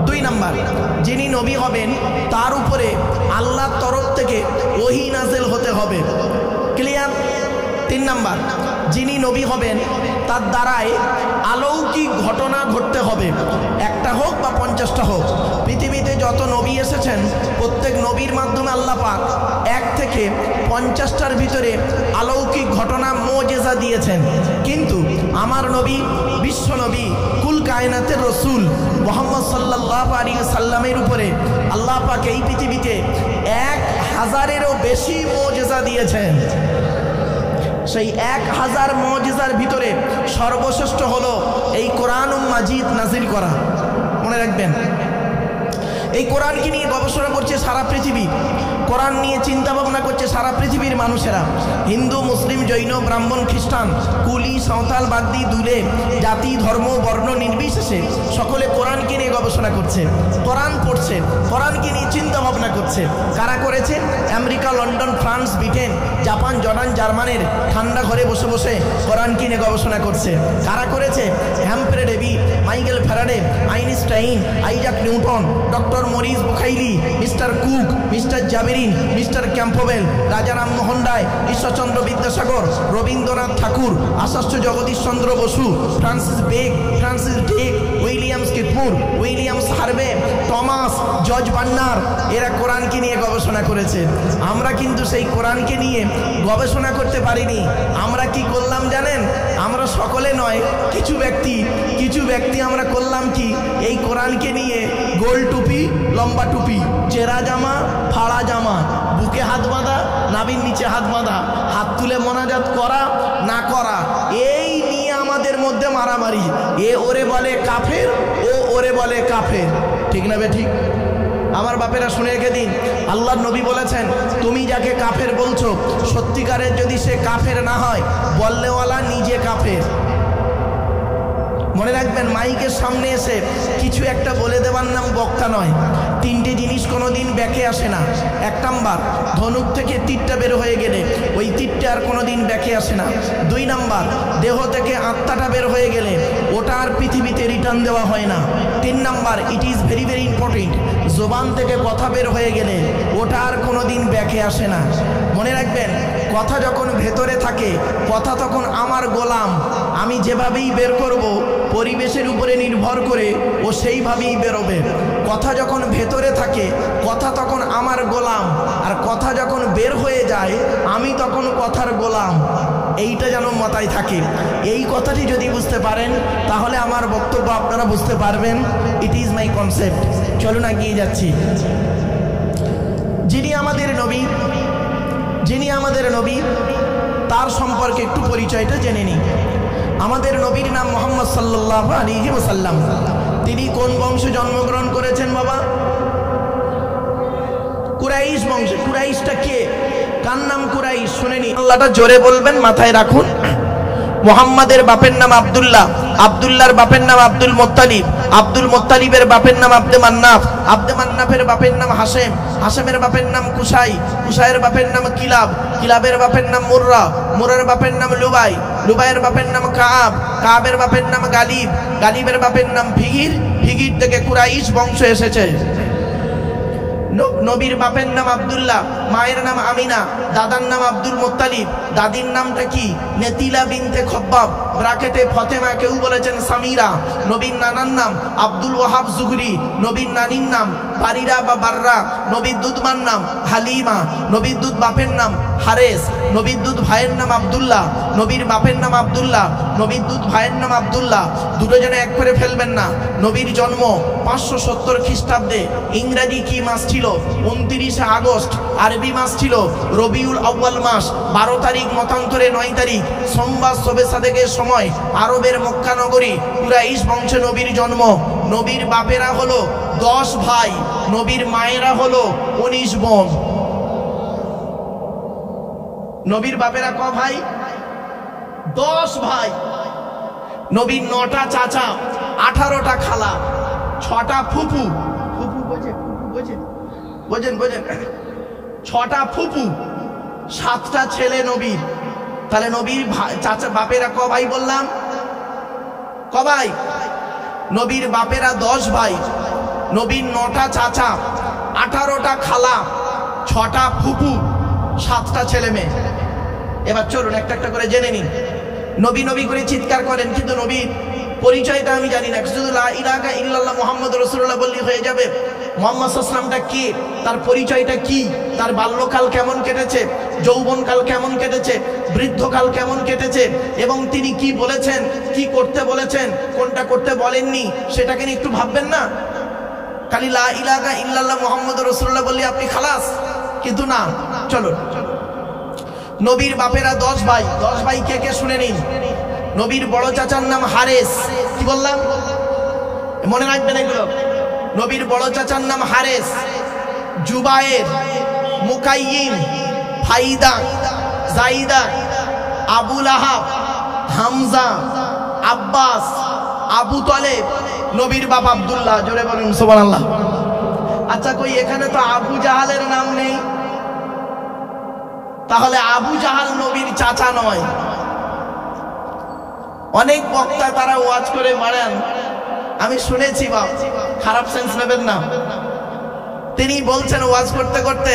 2 নাম্বার, যিনি নবী হবেন তার উপরে আল্লাহর তরফ থেকে ওহী নাযিল হতে হবে। ক্লিয়ার? 3 নাম্বার, যিনি নবী হবেন তার দ্বারায় অলৌকিক ঘটনা ঘটতে হবে, একটা হোক বা 50টা হোক। পৃথিবীতে যত নবী এসেছেন প্রত্যেক নবীর মাধ্যমে আল্লাহ পাক 1 থেকে 50টার ভিতরে অলৌকিক ঘটনা মুজিজা দিয়েছেন। কিন্তু আমার নবী, বিশ্ব নবী, কুল কায়নাতের রসুল মুহাম্মদ সাল্লাল্লাহু আলাইহি সাল্লামের উপরে আল্লাহ পাক এই পৃথিবীতে 1000-এরও বেশি মুজিজা দিয়েছেন। সেই 1000 মুজিজার ভিতরে সর্বশ্রেষ্ঠ হলো এই কোরআনুল মাজিদ নাজিল করা। মনে রাখবেন, এই কোরআনকে নিয়ে গবেষণা করছে সারা পৃথিবী, কোরআন নিয়ে চিন্তা ভাবনা করছে সারা পৃথিবীর মানুষেরা। হিন্দু, মুসলিম, জৈন, ব্রাহ্মণ, খ্রিস্টান, কুলি, সাঁওতাল, বাগদি, দুলে, জাতি, ধর্ম, বর্ণ নির্বিশেষে সকলে কোরআনকে নিয়ে গবেষণা করছে, কোরআন পড়ছে, কোরআনকে নিয়ে চিন্তা ভাবনা করছে। কারা করেছে? America, London, France, Britain, Japan, Jordan, জার্মানির ঠান্ডা ঘরে বসে বসে কোরআনকে নিয়ে গবেষণা করছে। কারা করেছে? Humphry Davy, Michael Faraday, Einstein, Isaac Newton, doctor Maurice Bucaille, mister Cook, mister জাবেরিন, mister Campbell, Raja Rammohan Roy, Ishwarchandra Vidyasagar, Rabindranath Thakur, Acharya Jagadish Chandra Bose, Francis ডেক, উইলিয়াম স্কিটমুর, Williams Harvey, Thomas, George Bernard, এরা কোরআনকে নিয়ে গবেষণা করেছে। আমরা কিন্তু সেই কোরআনকে নিয়ে গবেষণা করতে পারিনি। আমরা কি করলাম জানেন? আমরা সকলে নয়, কিছু ব্যক্তি আমরা করলাম কি, এই কোরআনকে নিয়ে গোল টুপি, লম্বা টুপি, চেরা জামা, ফাড়া জামা, বুকে হাত বাঁধা, নাভির নিচে হাত বাঁধা, হাত তুলে মোনাজাত করা না করা, এই নিয়ে আমাদের মধ্যে মারামারি। এ ওরে বলে কাফের, ও ওরে বলে কাফের। ঠিক না বে ঠিক? আমার বাপেরা শুনে রেখে দিন, আল্লাহর নবী বলেছেন, তুমি যাকে কাফের বলছো সত্যিকারের যদি সে কাফের না হয়, বললেওয়ালা নিজে কাফের। মনে রাখবেন, মাইকের সামনে এসে কিছু একটা বলে দেওয়ার নাম বক্তা নয়। 3টে জিনিস কোনোদিন ব্যাকে আসে না। 1 নাম্বার, ধনুক থেকে তীরটা বের হয়ে গেলে ওই তীরটা আর কোনোদিন ব্যাকে আসে না। 2 নাম্বার, দেহ থেকে আত্মাটা বের হয়ে গেলে ওটা আর পৃথিবীতে রিটার্ন দেওয়া হয় না। 3 number, it is very very important, জবান থেকে কথা বের হয়ে গেলে ওটা আর কোনোদিন ব্যাকে আসে না। মনে রাখবেন, কথা যখন ভেতরে থাকে, কথা তখন আমার গোলাম, আমি যেভাবেই বের করব পরিবেশের উপরে নির্ভর করে ও সেইভাবেই বেরোবে। কথা যখন ভেতরে থাকে, কথা তখন আমার গোলাম, আর কথা যখন বের হয়ে যায় আমি তখন কথার গোলাম। এইটা যেন মাথায় থাকে। এই কথাটি যদি বুঝতে পারেন তাহলে আমার বক্তব্য আপনারা বুঝতে পারবেন। It is my concept. চলুন এগিয়ে যাচ্ছি। যিনি আমাদের নবী তার সম্পর্কে একটু পরিচয়টা জেনে নিই। আমাদের নবীর নাম মুহাম্মদ সাল্লাল্লাহু আলাইহি ওয়াসাল্লাম। তিনি কোন বংশে জন্মগ্রহণ করেছেন বাবা? কুরাইশ বংশে। কুরাইশটা কে? কার নাম কুরাইশ? শুনেনি, আল্লাহটা জোরে বলবেন, মাথায় রাখুন। মুহাম্মাদের বাপের নাম আব্দুল্লাহ, আব্দুল্লাহর বাপের নাম আব্দুল মুত্তালিব, আব্দুল মুত্তালিবের বাপের নাম আব্দে মান্নাফ, আব্দে মান্নাফের বাপের নাম হাশেম, হাশেমের বাপের নাম কুসাই, কুসাইয়ের বাপের নাম কিলাব, কিলাবের বাপের নাম মুররা, মুরার বাপের নাম লুবাই, লুবাইয়ের বাপের নাম কাব, কাবের বাপের নাম গালিব, গালিবের বাপের নাম ফিগির, ফিগির থেকে কুরাইশ বংশ এসেছে। নবীর বাপের নাম আব্দুল্লাহ, মায়ের নাম আমিনা, দাদার নাম আব্দুল মুত্তালিব, দাদির নামটা কি নেতিলা বিনতে খব্বাব, ব্রাকেটে ফতেমা, কেউ বলেছেন সামিরা। নবীর নানার নাম আব্দুল ওয়াহাব জুহরি, নবীর নানির নাম বারিরা বা বাররা, নবীর দুধমার নাম হালিমা, নবীর দুধ বাপের নাম হারেস, নবীর দুধ ভাইয়ের নাম আব্দুল্লাহ, নবীর বাপের নাম আব্দুল্লাহ, নবীর দুধ ভাইয়ের নাম আব্দুল্লাহ, দুটো জনে এক করে ফেলবেন না। নবীর জন্ম 570 খ্রিস্টাব্দে। ইংরেজি কি মাস ছিল? 29 আগস্ট। আরবি মাস ছিল রবিউল আউয়াল মাস। 12 তারিখ মতান্তরে 9 তারিখ সোমবার শবে সাদেকের সময় আরবের মক্কা নগরী কুরাইশ বংশে নবীর জন্ম। নবীর বাপেরা হলো 10 ভাই, নবীর মায়েরা হলো 19 বোন। নবীর বাপেরা ক ভাই? 10 ভাই। নবীর 9টা চাচা, 18টা খালা, 6টা ফুফু, ফুফু বোঝেন 6টা ফুফু, 7টা ছেলে নবীর। তাহলে নবীর চাচা বাপেরা ক ভাই বললাম? ক ভাই? নবীর বাপেরা 10 ভাই, নবীর 9টা চাচা, 18টা খালা, 6টা ফুফু, 7টা ছেলে মেয়ে। এবার চলুন একটা একটা করে জেনে নিন। নবী নবী করে চিৎকার করেন, কিন্তু নবীর পরিচয়টা আমি জানি না। শুধু লা ইলাহা ইল্লাল্লাহ মুহাম্মাদুর রাসূলুল্লাহ বললেই হয়ে যাবে? মুহাম্মদ সাল্লাল্লাহু আলাইহি ওয়াসাল্লামটা কে? তার পরিচয়টা কি? তার বাল্যকাল কেমন কেটেছে, যৌবনকাল কেমন কেটেছে, বৃদ্ধকাল কেমন কেটেছে, এবং তিনি কি বলেছেন, কি করতে বলেছেন, কোনটা করতে বলেননি, সেটাকে নিয়ে একটু ভাববেন না? খালি লা ইলাহা ইল্লাল্লাহ মুহাম্মাদুর রাসূলুল্লাহ বললে আপনি খালাস, কিন্তু না। চলো, নবীর বাপেরা 10 ভাই। 10 ভাই কে কে শুনে নিন। নবীর বড় চাচার নাম হারেস। কি বললাম? মনে রাখবেন এগুলো। নবীর বড় চাচার নাম হারেস, জুবায়ের, মুকাইয়িম, ফাইদা, জাইদা, আবু লাহাব, হামজা, আব্বাস, আবু তালেব। নবীর বাপ আব্দুল্লাহ। জোরে বলুন সুবহানাল্লাহ। আচ্ছা, কই এখানে তো আবু জাহালের নাম নেই, তাহলে আবু জাহাল নবীর চাচা নয়। অনেক বক্তা তারা ওয়াজ করে মারেন, আমি শুনেছি, বাপ খারাপ সেন্স নেবেন না। তিনি বলছেন ওয়াজ করতে করতে,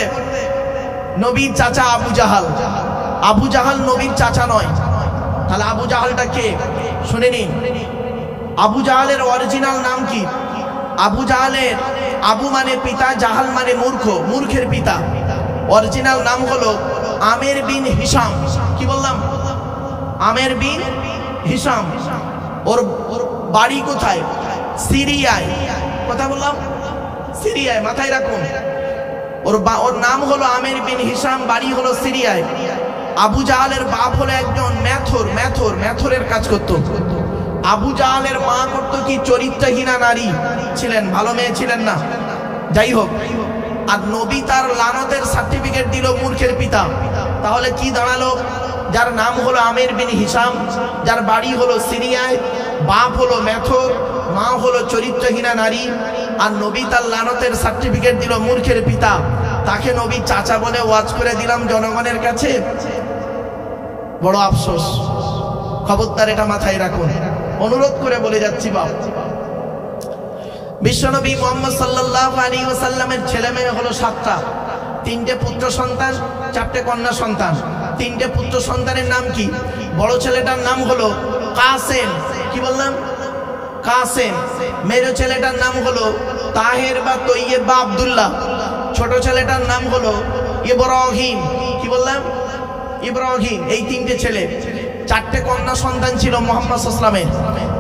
নবীর চাচা আবু জাহাল। আবু জাহাল নবীর চাচা নয়। তাহলে আবু জাহালটা কে? শুনে নিন। আবু জাহালের অরিজিনাল নাম কি? আবু জাহালের, আবু মানে পিতা, জাহাল মানে মূর্খ, মূর্খের পিতা। অরিজিনাল নাম হলো আমের বিন হিশাম। কি বললাম? আমের বিন হিশাম। ওর বাড়ি কোথায়? সিরিয়ায়। কথা বললাম? সিরিয়ায়। মাথায় রাখুন, ওর নাম হলো আমের বিন হিশাম, বাড়ি হলো সিরিয়ায়। আবু জাহালের বাপ হলো একজন ম্যাথরের কাজ করত। আবু জাহালের মা করতো কি? চরিত্রহীনা নারী ছিলেন, ভালো মেয়ে ছিলেন না। যাই হোক, আর নবী তার লানতের সার্টিফিকেট দিল মূর্খের পিতা। তাহলে কি দাঁড়ালো? যার নাম হলো আমের বিন হিশাম, যার বাড়ি হলো সিরিয়ায়, বাপ হলো ম্যাথর, মা হলো চরিত্রহীনা নারী, আর নবী তার লানতের সার্টিফিকেট দিল মূর্খের পিতা, তাকে নবী চাচা বলে ওয়াজ করে দিলাম জনগণের কাছে। বড় আফসোস। খবরদার এটা মাথায় রাখুন, অনুরোধ করে বলে যাচ্ছি। বাপ, বিশ্বনবী মুহাম্মদ সাল্লাল্লাহু আলাইহি ওয়াসাল্লামের ছেলে মেয়ে হলো 7টা। 3টে পুত্র সন্তান, 4টে কন্যা সন্তান। 3টে পুত্র সন্তানের নাম কি? বড় ছেলেটার নাম হলো কাসেম। কি বললাম? কাসেম। মেজো ছেলেটার নাম হলো তাহের বা তৈয়ব বা আব্দুল্লাহ। ছোট ছেলেটার নাম হলো ইব্রাহিম। কি বললাম? ইব্রাহিম। এই 3টে ছেলে। 4টে কন্যা সন্তান ছিল মুহাম্মদ সাল্লাল্লাহু আলাইহি ওয়াসাল্লামের।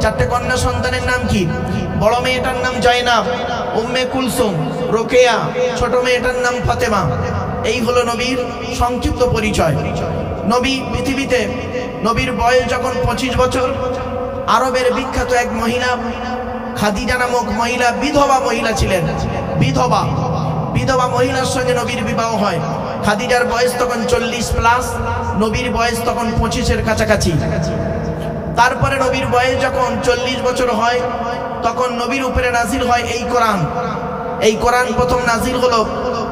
4টে কন্যা সন্তানের নাম কি? বড় মেয়েটার নাম জয়নাব, উম্মে কুলসুম, রোকেয়া। ছোট মেয়েটার নাম ফাতেমা। এই হলো নবীর সংক্ষিপ্ত পরিচয়। নবী পৃথিবীতে, নবীর বয়স যখন 25 বছর, আরবের বিখ্যাত এক মহিলা খাদিজা নামক মহিলা, বিধবা মহিলা ছিলেন। বিধবা মহিলার সঙ্গে নবীর বিবাহ হয়। খাদিজার বয়স তখন 40+, নবীর বয়স তখন 25-এর কাছাকাছি। তারপরে নবীর বয়স যখন 40 বছর হয়, তখন নবীর উপরে নাজিল হয় এই কোরআন। এই কোরআন প্রথম নাজিল হলো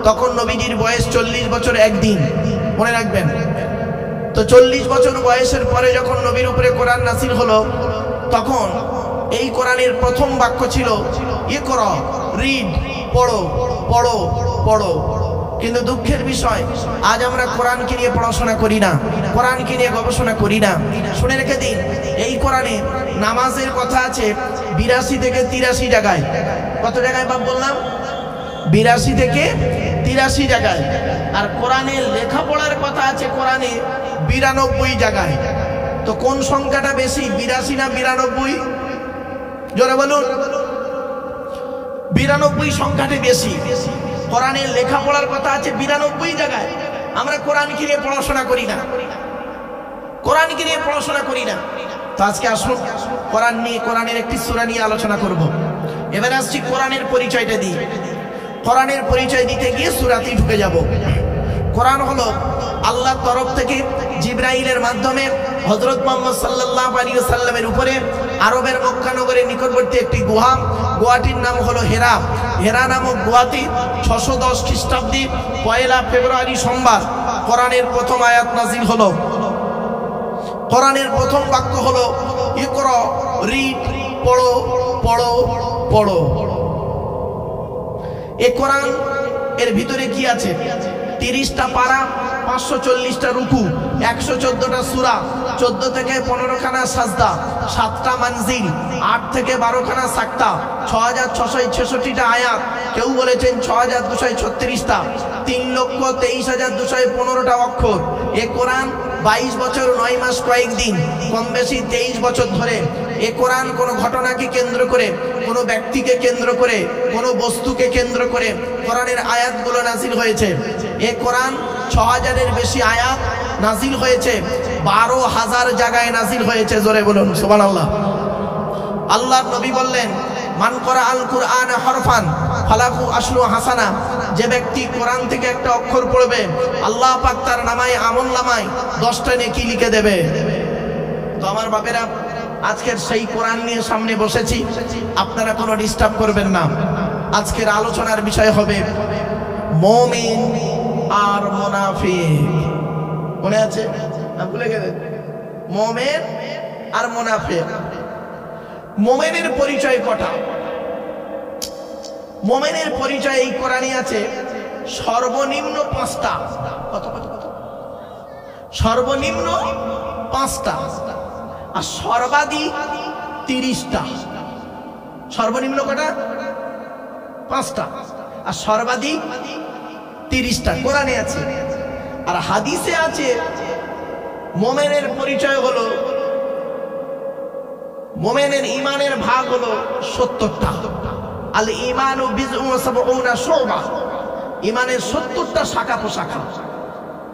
তখন নবীজির বয়স 40 বছর 1 দিন। মনে রাখবেন তো। 40 বছর বয়সের পরে যখন নবীর উপরে কোরআন নাজিল হলো, তখন এই কোরআনের প্রথম বাক্য ছিল ইকরা, রিড, পড়ো পড়ো পড়ো। কিন্তু দুঃখের বিষয় আজ আমরা কোরআনকে নিয়ে পড়াশোনা করি না, কোরআনকে নিয়ে গবেষণা করি না। শুনে রেখে দিন, এই কোরআনে নামাজের কথা আছে 82 থেকে 83 জায়গায়। কত জায়গায় বাপ বললাম? 82 থেকে 83 জায়গায়। আর কোরআনে লেখাপড়ার কথা আছে কোরআনে 92 জায়গায়। তো কোন সংখ্যাটা বেশি, 82 না 92? জোরে বলুন। 92 সংখ্যাটি বেশি। কোরআনের লেখাপড়ার কথা আছে 92 জায়গায়। আমরা কোরআনকে নিয়ে পড়াশোনা করি না, কোরআনকে নিয়ে পড়াশোনা করি না। তো আজকে আসুন কোরআন নিয়ে, কোরআনের একটি সূরা নিয়ে আলোচনা করব। এবার আসছি কোরআনের পরিচয়টা দিই। কোরআনের পরিচয় দিতে গিয়ে সূরাতেই ঢুকে যাব। কোরআন হলো আল্লাহর তরফ থেকে জিবরাইলের মাধ্যমে হযরত মুহাম্মদ সাল্লাল্লাহু আলাইহি ওয়াসাল্লামের উপরে আরবের মক্কা নগরের নিকটবর্তী একটি গুহা, গুহাটির নাম হলো হেরা। হেরা নামক গুহাটি 610 খ্রিস্টাব্দে 1 ফেব্রুয়ারি সোমবার কোরআনের প্রথম আয়াত নাজিল হলো। কোরআনের প্রথম বাক্য হলো ইকরা, রিড, পড়ো পড়ো পড়ো। এই কোরআন এর ভিতরে কি আছে? 30টা পারা, 540টা রুকু, 114টা সূরা, 14 থেকে 15 খানা সাজদা, 7টা মানজিল, 8 থেকে 12 খানা সাক্তা, 6666টা আয়াত, কেউ বলেছেন 6236টা, 3,23,215টা অক্ষর। এ কোরআন 22 বছর 9 মাস কয়েকদিন, কম বেশি 23 বছর ধরে এ কোরআন কোনো ঘটনাকে কেন্দ্র করে, কোনো ব্যক্তিকে কেন্দ্র করে, কোনো বস্তুকে কেন্দ্র করে কোরআনের আয়াতগুলো নাজিল হয়েছে। এ কোরআন 6000-এর বেশি আয়াত নাজিল হয়েছে, 12,000 জায়গায় নাজিল হয়েছে। জোরে বলুন সুবহানাল্লাহ। আল্লাহর নবী বললেন, মান করা আল কুরআন হরফান ফালাহু আশরু হাসানা। যে ব্যক্তি কোরআন থেকে একটা অক্ষর পড়বে, আল্লাহ পাক তার নামায়, আমলনামায় 10টা নেকি লিখে দেবে। তো আমার বাপেরা, আজকের সেই কোরআন নিয়ে সামনে বসেছি, আপনারা কোনো ডিস্টার্ব করবেন না। আজকের আলোচনার বিষয় হবে মুমিন আর মুনাফিক। মনে আছে? না ভুলে গেলেন? মুমিন আর মুনাফিক। মুমিনের পরিচয় কটা? মুমিনের পরিচয় এই কোরআনে আছে সর্বনিম্ন 5টা। কত কত কত? সর্বনিম্ন 5টা আর সর্বাধিক 30টা। সর্বনিম্ন কটা? 5টা আর সর্বাধিক 30টা কোরআনে আছে। আর হাদিসে আছে মুমিনের পরিচয় হলো, মুমিনের ঈমানের ভাগ হলো 70টা। আল ঈমানু বিজউন ওয়া সাবউনা শুবা। ঈমানের 70টা শাখা প্রশাখা।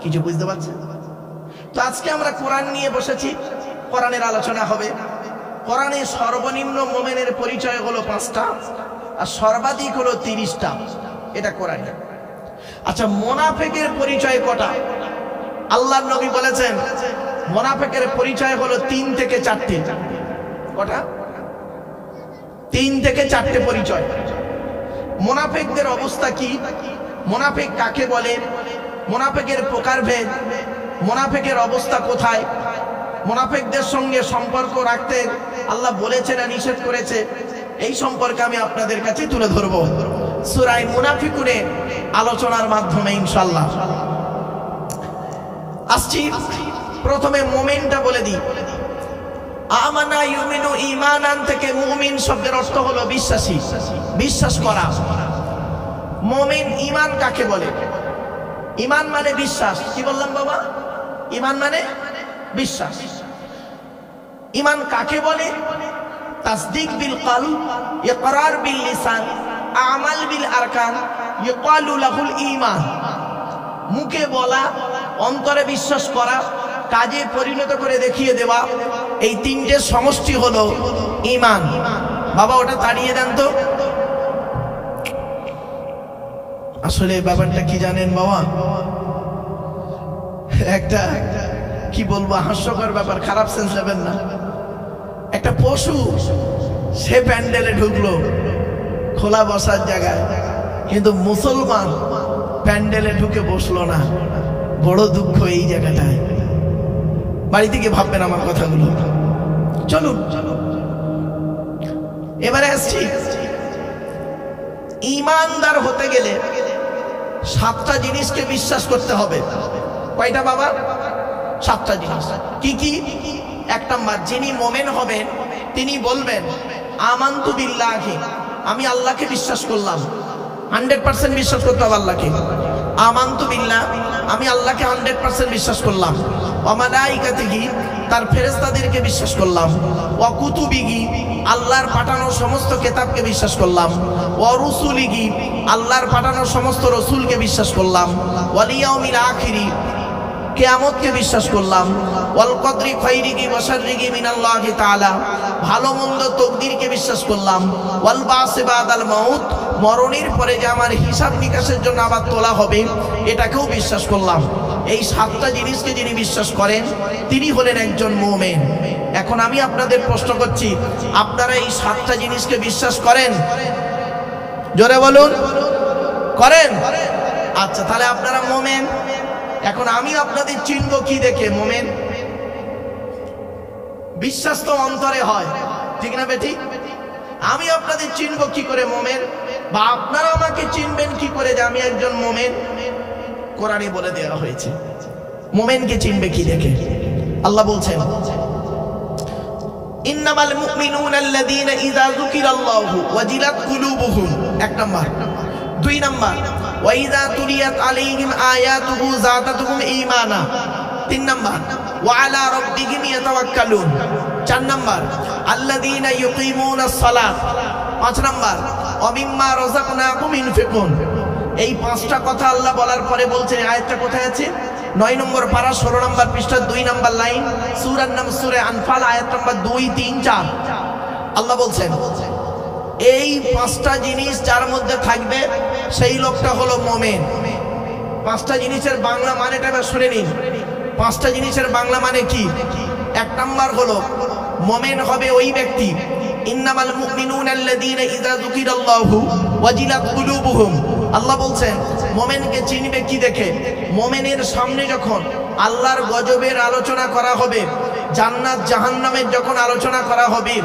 কিছু বুঝতে পারছেন? তো আজকে আমরা কোরআন নিয়ে বসেছি, কোরআনের আলোচনা হবে। কোরআনে সর্বনিম্ন মুমিনের পরিচয় হলো 5টা আর সর্বাধিক হলো 30টা। এটা কোরআনে। আচ্ছা, মুনাফিকের পরিচয় কটা? আল্লাহর নবী বলেছেন মুনাফিকের পরিচয় হলো 3 থেকে 4টে। কটা? 3 থেকে 4টে পরিচয়। মুনাফিকদের অবস্থা কি? মুনাফিক কাকে বলে? মুনাফিকের প্রকারভেদ, মুনাফিকের অবস্থা কোথায়, মুনাফিকদের সঙ্গে সম্পর্ক রাখতে আল্লাহ বলেছে না নিষেধ করেছে, এই সম্পর্কে আমি আপনাদের কাছে তুলে ধরব সূরা মুনাফিকুনে আলোচনার মাধ্যমে ইনশাআল্লাহ। আসছি, প্রথমে মুমিনটা বলে দিই। আমানা ইউমিনু ঈমানান থেকে মুমিন শব্দের অর্থ হলো বিশ্বাসী, বিশ্বাস করা। মুমিন ঈমান কাকে বলে? ঈমান মানে বিশ্বাস। কি বললাম বাবা? ঈমান মানে বিশ্বাস। ঈমান কাকে বলে? তাসদীক বিল কলব, ইকরার বিল লিসান, আমাল বিল আরকান, ইকালু লাহুল ঈমান। মুখে বলা, অন্তরে বিশ্বাস করা, কাজে পরিণত করে দেখিয়ে দেওয়া, এই 3টে সমষ্টি হলো ঈমান। বাবা ওটা তাড়িয়ে দেন তো। আসলে ব্যাপারটা কি জানেন বাবা, একটা কি বলবো হাস্যকর ব্যাপার, খারাপ সেন্স নেবেন না। একটা পশু সে প্যান্ডেলে ঢুকলো খোলা বসার জায়গায়, কিন্তু মুসলমান প্যান্ডেলে ঢুকে বসলো না। বড় দুঃখ এই জায়গাটায়। বাড়ি থেকে ভাববেন আমার কথাগুলো। চলুন এবারে আসছি, ঈমানদার হতে গেলে 7টা জিনিসকে বিশ্বাস করতে হবে। কয়টা বাবা? 7টা জিনিস। কি কি? 1 নাম্বার, যিনি মুমিন হবেন তিনি বলবেন আমানতু বিল্লাহি, আমি আল্লাহকে বিশ্বাস করলাম। 100% বিশ্বাস করতে হবে আল্লাহকে। আমানতু বিল্লাহ, আমি আল্লাহকে 100% বিশ্বাস করলাম। ওয়া মালাইকাতিহি, তার ফেরেশতাদেরকে বিশ্বাস করলাম। ওয়া কুতুবিহি, আল্লাহর পাঠানো সমস্ত কিতাবকে বিশ্বাস করলাম। ওয়া রুসুলিহি, আল্লাহর পাঠানো সমস্ত রসুলকে বিশ্বাস করলাম। ওয়াল ইয়াউমিল আখিরি, কিয়ামতকে বিশ্বাস করলাম। ওয়াল কদরি খাইরিহি ওয়া শাররিহি মিনাল্লাহি তাআলা, ভালো মন্দ তকদিরকে বিশ্বাস করলাম। ওয়াল বাসি বাদাল মাউত, মরণের পরে যে আমার হিসাব নিকাশের জন্য আবার তোলা হবে এটাকেও বিশ্বাস করলাম। এই 7টা জিনিসকে যিনি বিশ্বাস করেন তিনি হলেন একজন মুমিন। এখন আমি আপনাদের প্রশ্ন করছি, আপনারা এই 7টা জিনিসকে বিশ্বাস করেন? জোরে বলুন, করেন? আচ্ছা, তাহলে আপনারা মুমিন। এখন আমি আপনাদের চিনব কি দেখে মুমিন? বিশ্বাস তো অন্তরে হয়, ঠিক না বেটি? আমি আপনাদের চিনব কি করে মুমিন, বা আপনারা আমাকে চিনবেন কি করে যে আমি একজন মুমিন? কোরআনে বলে দেওয়া হয়েছে মুমিনকে চিনবে কি দেখে। আল্লাহ বলছেন ইন্নামাল মুমিনুনা আল্লাযীনা ইযা যুকিরাল্লাহু ওয়াজিলাত কুলুবুহুম, 1 নাম্বার। 2 নাম্বার, ওয়া ইযা তুলিয়াত আলাইহিম আয়াতুহু যাদাতুহুম ঈমানা। 3 নাম্বার, ওয়া আলা রাব্বিহিম ইয়াতাওয়াক্কালুন। 4 নাম্বার, আল্লাযীনা ইউকিমুনাস সালাত। 5 নাম্বার, ওয়া মিম্মা রাযাকনাহুম ইউনফিকুন। এই 5টা কথা আল্লাহ বলার পরে বলছেন, আয়াতটা কোথায় আছে? 9 নম্বর পারা 16 নম্বর পৃষ্ঠা 2 নম্বর লাইন, সূরার নাম সূরা আনফাল, আয়াত নম্বর 2, 3, 4। আল্লাহ বলছেন এই 5টা জিনিস যার মধ্যে থাকবে সেই লোকটা হলো মুমিন। 5টা জিনিসের বাংলা মানেটা এবার শুনে নিন। 5টা জিনিসের বাংলা মানে কি? 1 নাম্বার হলো মুমিন হবে ওই ব্যক্তি, ইন্নামাল মুমিনুনা আল্লাযীনা ইযা যুকিরাল্লাহু ওয়াজিলাত কুলুবুহুম। আল্লাহ বলছেন মুমিনকে চিনবে কি দেখে? মুমিনের সামনে যখন আল্লাহর গজবের আলোচনা করা হবে, জান্নাত জাহান্নামের যখন আলোচনা করা হবে,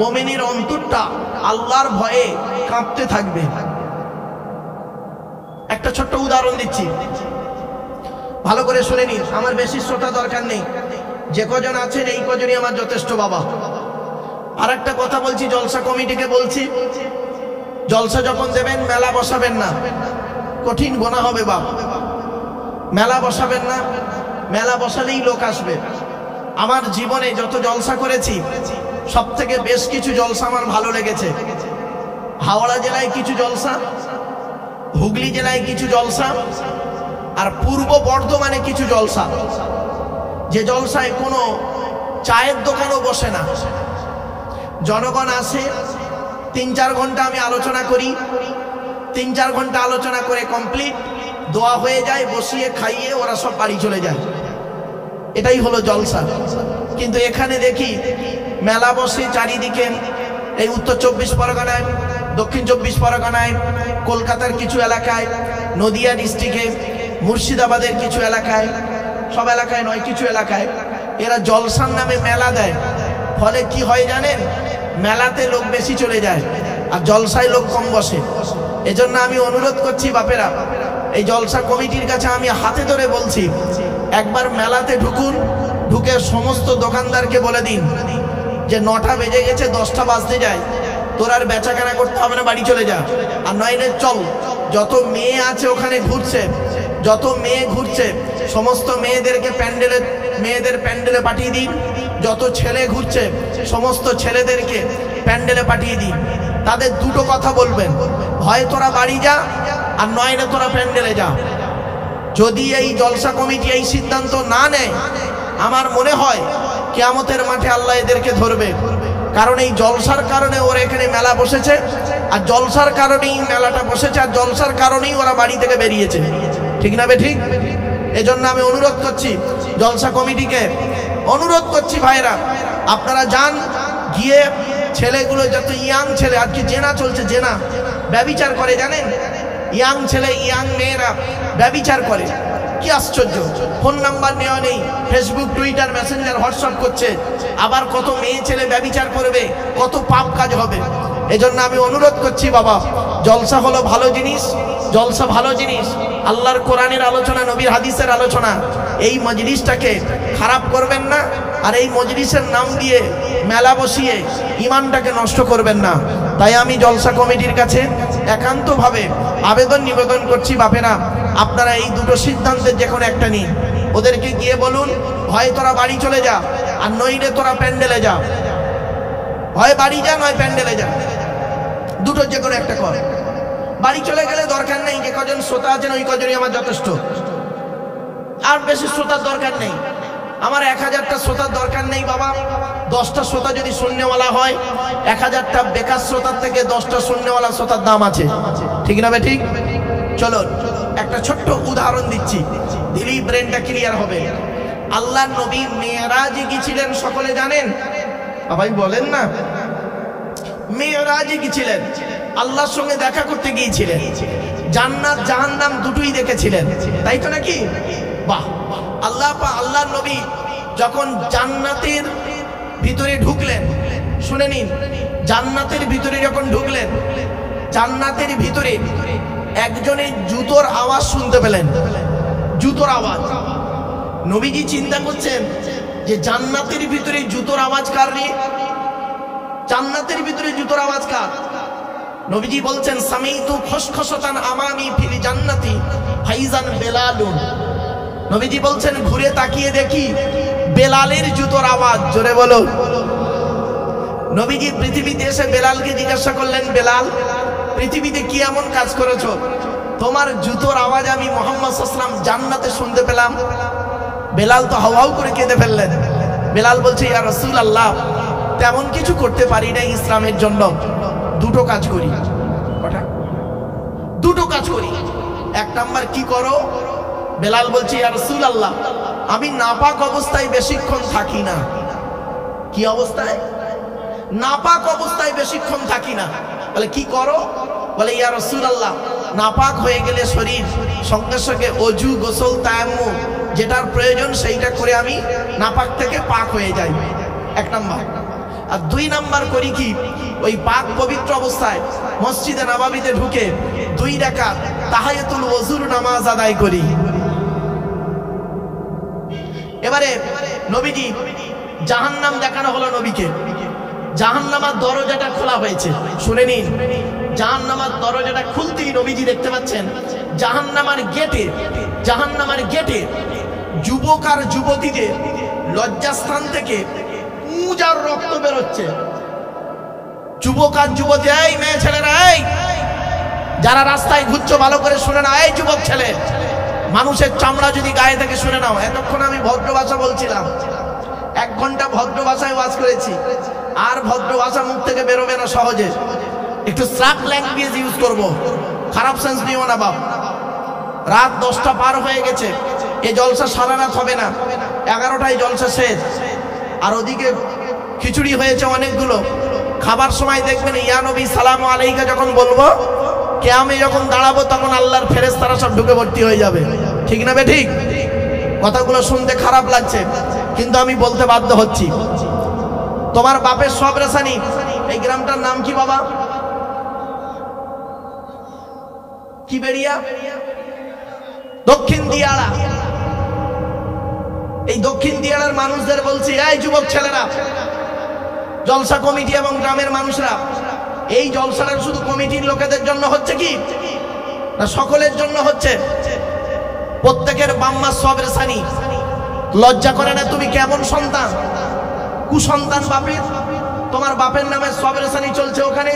মুমিনের অন্তরটা আল্লাহর ভয়ে কাঁপতে থাকবে। একটা ছোট্ট উদাহরণ দিচ্ছি, ভালো করে শুনে নিন। আমার বেশি শ্রোতা দরকার নেই, যে কজন আছেন এই কজনই আমার যথেষ্ট বাবা। আর একটা কথা বলছি, জলসা কমিটিকে বলছি, জলসা যখন দেবেন মেলা বসাবেন না, কঠিন গোনা হবে বাপ। মেলা বসাবেন না, মেলা বসালেই লোক আসবে। আমার জীবনে যত জলসা করেছি সব থেকে বেশ কিছু জলসা আমার ভালো লেগেছে। হাওড়া জেলায় কিছু জলসা, হুগলি জেলায় কিছু জলসা, আর পূর্ব বর্ধমানে কিছু জলসা, যে জলসায় কোনো চায়ের দোকানও বসে না। জনগণ আসে, 3-4 ঘন্টা আমি আলোচনা করি, 3-4 ঘন্টা আলোচনা করে কমপ্লিট, দোয়া হয়ে যায়, বসিয়ে খাইয়ে ওরা সব বাড়ি চলে যায়। এটাই হলো জলসা। কিন্তু এখানে দেখি মেলা বসে চারিদিকে, এই উত্তর 24 পরগনায়, দক্ষিণ 24 পরগনায়, কলকাতার কিছু এলাকায়, নদিয়া ডিস্ট্রিক্টে, মুর্শিদাবাদের কিছু এলাকায়, সব এলাকায় নয় কিছু এলাকায় এরা জলসার নামে মেলা দেয়। ফলে কি হয় জানেন? মেলাতে লোক বেশি চলে যায় আর জলসায় লোক কম বসে। এজন্য আমি অনুরোধ করছি বাপেরা, এই জলসা কমিটির কাছে আমি হাতে ধরে বলছি, একবার মেলাতে ঢুকুন, ঢুকে সমস্ত দোকানদারকে বলে দিন যে 9টা বেজে গেছে, 10টা বাজতে যায়, তোর আর বেচাকেনা করতে হবে না, বাড়ি চলে যা। আর নইলে চল, যত মেয়ে আছে ওখানে ঘুরছে, যত মেয়ে ঘুরছে সমস্ত মেয়েদেরকে মেয়েদের প্যান্ডেলে পাঠিয়ে দিন। যত ছেলে ঘুরছে সমস্ত ছেলেদেরকে প্যান্ডেলে পাঠিয়ে দিন। তাদের দুটো কথা বলবেন, হয় তোরা বাড়ি যা আর নইলে তোরা প্যান্ডেলে যা। যদি এই জলসা কমিটি এই সিদ্ধান্ত না নেয়, আমার মনে হয় কিয়ামতের মাঠে আল্লাহ এদেরকে ধরবে। কারণ এই জলসার কারণে ওরা এখানে মেলা বসেছে, আর জলসার কারণেই মেলাটা বসেছে, আর জলসার কারণেই ওরা বাড়ি থেকে বেরিয়েছে। ঠিক না বে ঠিক? এজন্য আমি অনুরোধ করছি জলসা কমিটিকে, অনুরোধ করছি ভাইরা, আপনারা যান, গিয়ে ছেলেগুলো, যত ইয়াং ছেলে, আজকে জেনা চলছে, জেনা ব্যভিচার করে জানেন, ইয়াং ছেলে ইয়াং মেয়েরা ব্যভিচার করে। কি আশ্চর্য! ফোন নাম্বার নেওয়া নেই, ফেসবুক টুইটার মেসেঞ্জার হোয়াটসঅ্যাপ করছে। আবার কত মেয়ে ছেলে ব্যভিচার করবে, কত পাপ কাজ হবে। এজন্য আমি অনুরোধ করছি বাবা, জলসা হলো ভালো জিনিস, জলসা ভালো জিনিস, আল্লাহর কোরআনের আলোচনা, নবীর হাদিসের আলোচনা। এই মজলিসটাকে খারাপ করবেন না, আর এই মজলিসের নাম দিয়ে মেলা বসিয়ে ইমানটাকে নষ্ট করবেন না। তাই আমি জলসা কমিটির কাছে একান্তভাবে আবেদন নিবেদন করছি, বাপেরা আপনারা এই দুটো সিদ্ধান্তের যে কোনো একটা নিন। ওদেরকে গিয়ে বলুন, হয় তোরা বাড়ি চলে যা, আর নইলে তোরা প্যান্ডেলে যা। হয় বাড়ি যা, নয় প্যান্ডেলে যা, দুটোর যে কোনো একটা কর। বাড়ি চলে গেলে দরকার নেই, যে কজন শ্রোতা আছেন ওই কজনই আমার যথেষ্ট, আর বেশি শ্রোতার দরকার নেই। আমার 1000টা শ্রোতার দরকার নেই বাবা। 10টা শ্রোতা যদি শূন্যওয়ালা হয়, 1000টা বেকার শ্রোতার থেকে 10টা শূন্যওয়ালা শ্রোতার দাম আছে, ঠিক না? ঠিক। চলো একটা ছোট্ট উদাহরণ দিচ্ছি, দিলেই ব্রেনটা ক্লিয়ার হবে। আল্লাহ নবী মেরাজে গিয়েছিলেন, সকলে জানেন? বাবাই বলেন না, মেরাজে গিয়েছিলেন, আল্লাহর সঙ্গে দেখা করতে গিয়েছিলেন, জান্নাত জাহান্নাম দুটোই দেখেছিলেন, তাই তো নাকি? বাহ! আল্লাহ নবী যখন জান্নাতের ভিতরে ঢুকলেন, শুনে নিন, জান্নাতের ভিতরে যখন ঢুকলেন, জান্নাতের ভিতরে একজনের জুতোর আওয়াজ শুনতে পেলেন, জুতোর আওয়াজ। নবীজি চিন্তা করছেন যে জান্নাতের ভিতরে জুতোর আওয়াজ কার রে? জান্নাতের ভিতরে জুতোর আওয়াজ কার? নবীজি বলছেন, সামিতু খসখসাতান আমামি ফিল জান্নাতি ফাইজান বেলালুন। নবীজি বলছেন, ঘুরে তাকিয়ে দেখি বেলালের জুতোর আওয়াজ। জোরে বলো। নবীজি পৃথিবীতে এসে বেলালকে জিজ্ঞাসা করলেন, বেলাল, পৃথিবীতে কি এমন কাজ করেছো, তোমার জুতোর আওয়াজ আমি মুহাম্মদ সাল্লাল্লাহু আলাইহি ওয়াসাল্লাম জান্নাতে শুনতে পেলাম? বেলাল তো হাউ করে কেঁদে ফেললেন। বেলাল বলছে, ইয়া রাসূলুল্লাহ, তেমন কিছু করতে পারি না ইসলামের জন্য, দুটো কাজ করি। কটা? দুটো কাজ করি। এক নাম্বার কি করো? বেলাল বলছে, ইয়া রাসূলুল্লাহ, আমি নাপাক অবস্থায় বেশিক্ষণ থাকি না। কি অবস্থায়? নাপাক অবস্থায় বেশিক্ষণ থাকি না। বলে কি করো? বলে, ইয়া রাসূলুল্লাহ, নাপাক হয়ে গেলে শরীর সঙ্গে সঙ্গে অজু, গোসল, তায়াম্মুম যেটার প্রয়োজন সেইটা করে আমি নাপাক থেকে পাক হয়ে যাই। এক নাম্বার। আর 2 নাম্বার করি কি, ওই পাক পবিত্র অবস্থায় মসজিদে নববীতে ঢুকে 2 রাকাত তাহিয়াতুল ওযুর নামাজ আদায় করি। এবারে নবীজি জাহান্নাম দেখানো হলো নবীকে, জাহান্নামের দরজাটা খোলা হয়েছে। শুনে নিন, জাহান্নামের দরজাটা খুলতেই নবীজি দেখতে পাচ্ছেন জাহান্নামের গেটে যুবক আর যুবতীদের লজ্জাস্থান থেকে পূজার রক্ত বেরোচ্ছে। যুবক আর যুবতী, এই মেয়ে ছেলেরা, এই যারা রাস্তায় ঘুরছো ভালো করে শুনে নাও। এই যুবক ছেলে, মানুষের চামড়া যদি গায়ে থেকে শুনে নাও। এতক্ষণ আমি ভদ্র ভাষা বলছিলাম, 1 ঘন্টা ভদ্র ভাষায় ওয়াজ করেছি, আর ভদ্র ভাষা মুখ থেকে বেরোবে না সহজে। একটু স্ট্রাক ল্যাঙ্গুয়েজ ইউজ করব, খারাপ সেন্স নিও না বাপ। রাত 10টা পার হয়ে গেছে, এই জলসা সারা রাত হবে না, 11টায় জলসা শেষ। আর ওদিকে খিচুড়ি হয়েছে অনেকগুলো। খাবার সময় দেখবেন, ইয়া নবী সালামু আলাইকা যখন বলবো, কিয়ামে যখন দাঁড়াবো, তখন আল্লাহর ফেরেশতারা সব ঢুকে ভর্তি হয়ে যাবে, ঠিক না? ঠিক। কথাগুলো শুনতে খারাপ লাগছে, কিন্তু আমি বলতে বাধ্য হচ্ছি। তোমার বাপের সব রেশানি। এই গ্রামটার নাম কি বাবা? কি বেড়িয়া? দক্ষিণ দিয়াড়া। এই দক্ষিণ দিয়াড়ার মানুষদের বলছি, এই যুবক ছেলেরা, জলসা কমিটি এবং গ্রামের মানুষরা, এই জলসাটা শুধু কমিটির লোকেদের জন্য হচ্ছে কি না সকলের জন্য হচ্ছে? প্রত্যেকের বাম্মা সব রেশানি। লজ্জা করে না? তুমি কেমন সন্তান, কুসন্তান বাপের। তোমার বাপের নামে সব রেশানি চলছে, ওখানে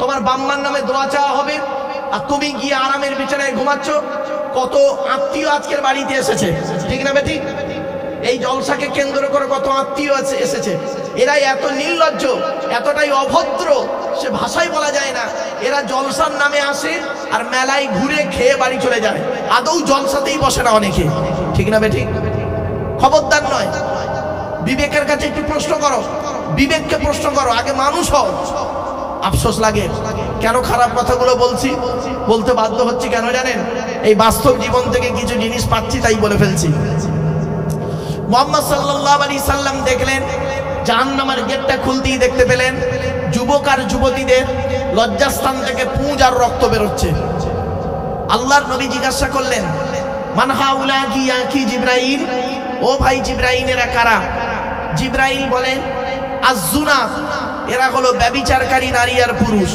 তোমার বাম্মার নামে দোয়া চাওয়া হবে, আর তুমি গিয়ে আরামের বিছানায় ঘুমাচ্ছ। কত আত্মীয় আজকের বাড়িতে এসেছে, ঠিক না বেটি? এই জলসাকে কেন্দ্র করে কত আত্মীয় এসেছে। এরা এত নির্লজ্জ, এতটাই অভদ্র, সে ভাষায় বলা যায় না। এরা জলসার নামে আসে আর মেলায় ঘুরে খেয়ে বাড়ি চলে যায়, আদৌ জলসাতেই বসে না অনেকে, ঠিক না বেটি? খবরদার নয়। বিবেকের কাছে একটু প্রশ্ন করো, বিবেককে প্রশ্ন করো, আগে মানুষ হও। আফসোস লাগে, কেন খারাপ কথাগুলো বলছি, বলতে বাধ্য হচ্ছি কেন জানেন? এই বাস্তব জীবন থেকে কিছু জিনিস পাচ্ছি, তাই বলে ফেলছি। মুহাম্মদ সাল্লাল্লাহু আলাইহি সাল্লাম দেখলেন জাহান্নামের গেটটা খুলতেই দেখতে পেলেন যুবক আর যুবতীদের লজ্জাস্থান থেকে পুঁজ আর রক্ত বেরোচ্ছে। আল্লাহর নবী জিজ্ঞাসা করলেন, মান হাউলা কি আখি জিব্রাইল, ও ভাই জিব্রাইল এরা কারা? জিব্রাইল বলেন, আযুনা, এরা হলো ব্যভিচারকারী নারী আর পুরুষ।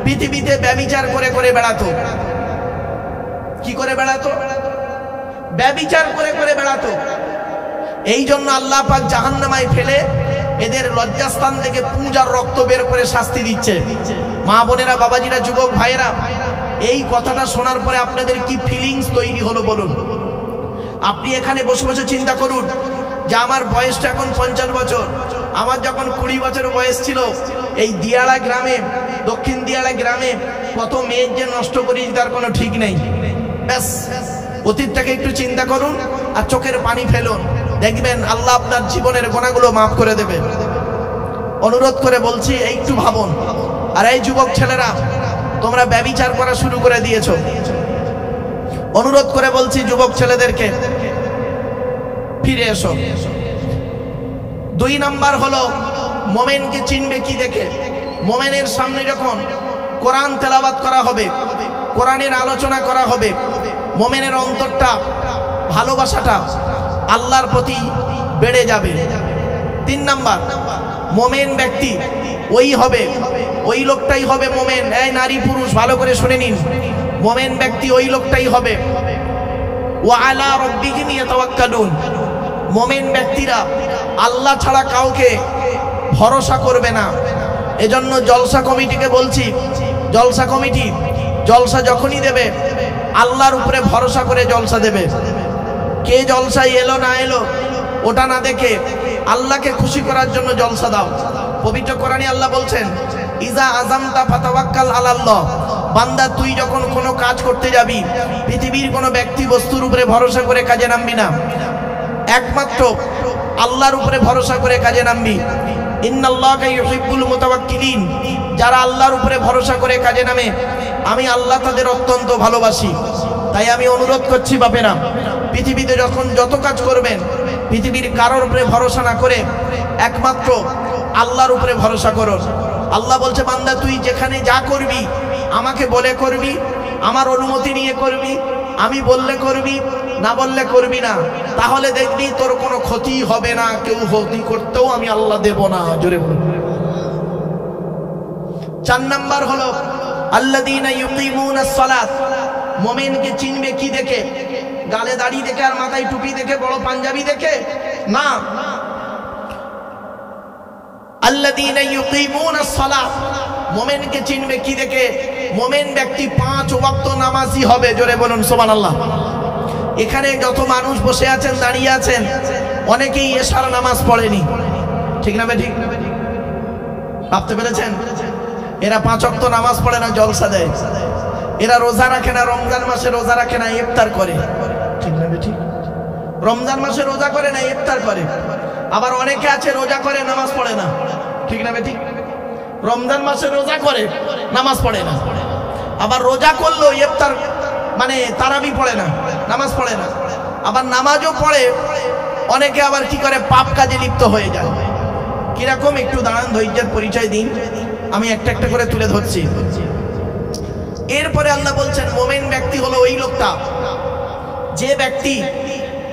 পৃথিবীতে ব্যভিচার করে করে বেড়াতো। কি করে বেড়াতো? ব্যভিচার করে করে বেড়াতো। এই জন্য আল্লাহ পাক জাহান্নামায় ফেলে এদের লজ্জাস্থান থেকে পুঁজ আর রক্ত বের করে শাস্তি দিচ্ছে। মা বোনেরা, বাবাজিরা, যুবক ভাইয়েরা, এই কথাটা শোনার পরে আপনাদের কি ফিলিংস তৈরি হলো বলুন? আপনি এখানে বসে বসে চিন্তা করুন যে আমার বয়সটা এখন 50 বছর। আমার যখন 20 বছর বয়স ছিল, এই দিয়াড়া গ্রামে, দক্ষিণ দিয়াড়া গ্রামে কত মেয়ের যে নষ্ট করি তার কোনো ঠিক নেই। ব্যাস, অতীতটাকে একটু চিন্তা করুন আর চোখের পানি ফেলুন, দেখবেন আল্লাহ আপনার জীবনের গুনাহগুলো মাফ করে দেবে। অনুরোধ করে বলছি, একটু ভাবুন। আর এই যুবক ছেলেরা, তোমরা ব্যভিচার করা শুরু করে দিয়েছো। অনুরোধ করে বলছি যুবক ছেলেদেরকে, ফিরে এসো। 2 নাম্বার হলো মোমেনকে চিনবে কি দেখে? মোমেনের সামনে যখন কোরআন তেলাওয়াত করা হবে, কোরআনের আলোচনা করা হবে, মোমেনের অন্তরটা, ভালোবাসাটা আল্লাহর প্রতি বেড়ে যাবে। 3 নাম্বার, মোমেন ব্যক্তি ওই হবে, ওই লোকটাই হবে মোমেন। এই নারী পুরুষ ভালো করে শুনে নিন, মোমেন ব্যক্তি ওই লোকটাই হবে ওয়া আলা রাব্বিহিম ইয়াতাওয়াক্কালুন। মোমেন ব্যক্তিরা আল্লাহ ছাড়া কাউকে ভরসা করবে না। এজন্য জলসা কমিটিকে বলছি, জলসা কমিটি জলসা যখনই দেবে আল্লাহর উপরে ভরসা করে জলসা দেবে। কে জলসায় এলো না এলো ওটা না দেখে আল্লাহকে খুশি করার জন্য জলসা দাও। পবিত্র কোরআনে আল্লাহ বলছেন, ইজা আযামতা ফাতাওয়াক্কাল আলাল্লাহ। বান্দা, তুই যখন কোনো কাজ করতে যাবি, পৃথিবীর কোনো ব্যক্তি বস্তুর উপরে ভরসা করে কাজে নামবি না, একমাত্র আল্লাহর উপরে ভরসা করে কাজে নামবি। ইন্নাল্লাহা ইউহিব্বুল মুতাওয়াক্কিলিন। যারা আল্লাহর উপরে ভরসা করে কাজে নামে, আমি আল্লাহ তাদের অত্যন্ত ভালোবাসি। তাই আমি অনুরোধ করছি বাপেরা, পৃথিবীতে যখন যত কাজ করবেন, পৃথিবীর কারোর উপরে ভরসা না করে একমাত্র আল্লাহর উপরে ভরসা করো। আল্লাহ বলছে, বান্দা তুই যেখানে যা করবি আমাকে বলে করবি, আমার অনুমতি নিয়ে করবি, আমি বললে করবি, না বললে করবি না, তাহলে দেখবি তোর কোনো ক্ষতি হবে না, কেউ ক্ষতি করতেও আমি আল্লাহ দেব না। জোরে বলুন। 4 নাম্বার হলো আল্লাযীনা ইউকিমুনাস সালাত। মুমিনকে চিনবে কি দেখে? গালে দাড়ি দেখে আর মাথায় টুপি দেখে, বড় পাঞ্জাবি দেখে না। আল্লাযীনা ইউকিমুনাস সালাত। মুমিনকে চিনবে কি দেখে? মুমিন ব্যক্তি 5 ওয়াক্ত নামাজি হবে। জোরে বলুন সুবহানাল্লাহ। এখানে যত মানুষ বসে আছেন, দাঁড়িয়ে আছেন, অনেকেই এশার নামাজ পড়েনি, ঠিক না? ঠিক ভাবতে পেরেছেন? এরা 5 ওয়াক্ত নামাজ পড়ে না, জলসা দেয়। এরা রোজা রাখে না, রমজান মাসে রোজা রাখে না, ইফতার করে, ঠিক না? ঠিক। রমজান মাসে রোজা করে না, ইফতার করে। আবার অনেকে আছে রোজা করে, নামাজ পড়ে না, ঠিক না? ঠিক। রমজান মাসে রোজা করে, নামাজ পড়ে না। আবার রোজা করলো, ইফতার মানে তারাবি পড়ে না, নামাজ পড়ে না। আবার নামাজও পড়ে, অনেকে আবার কি করে, পাপ কাজে লিপ্ত হয়ে যায়। কিরকম? একটু দাঁড়ান, ধৈর্যের পরিচয় দিন, আমি একটা একটা করে তুলে ধরছি। এরপরে আল্লাহ বলছেন, মুমিন ব্যক্তি হলো ওই লোকটা, যে ব্যক্তি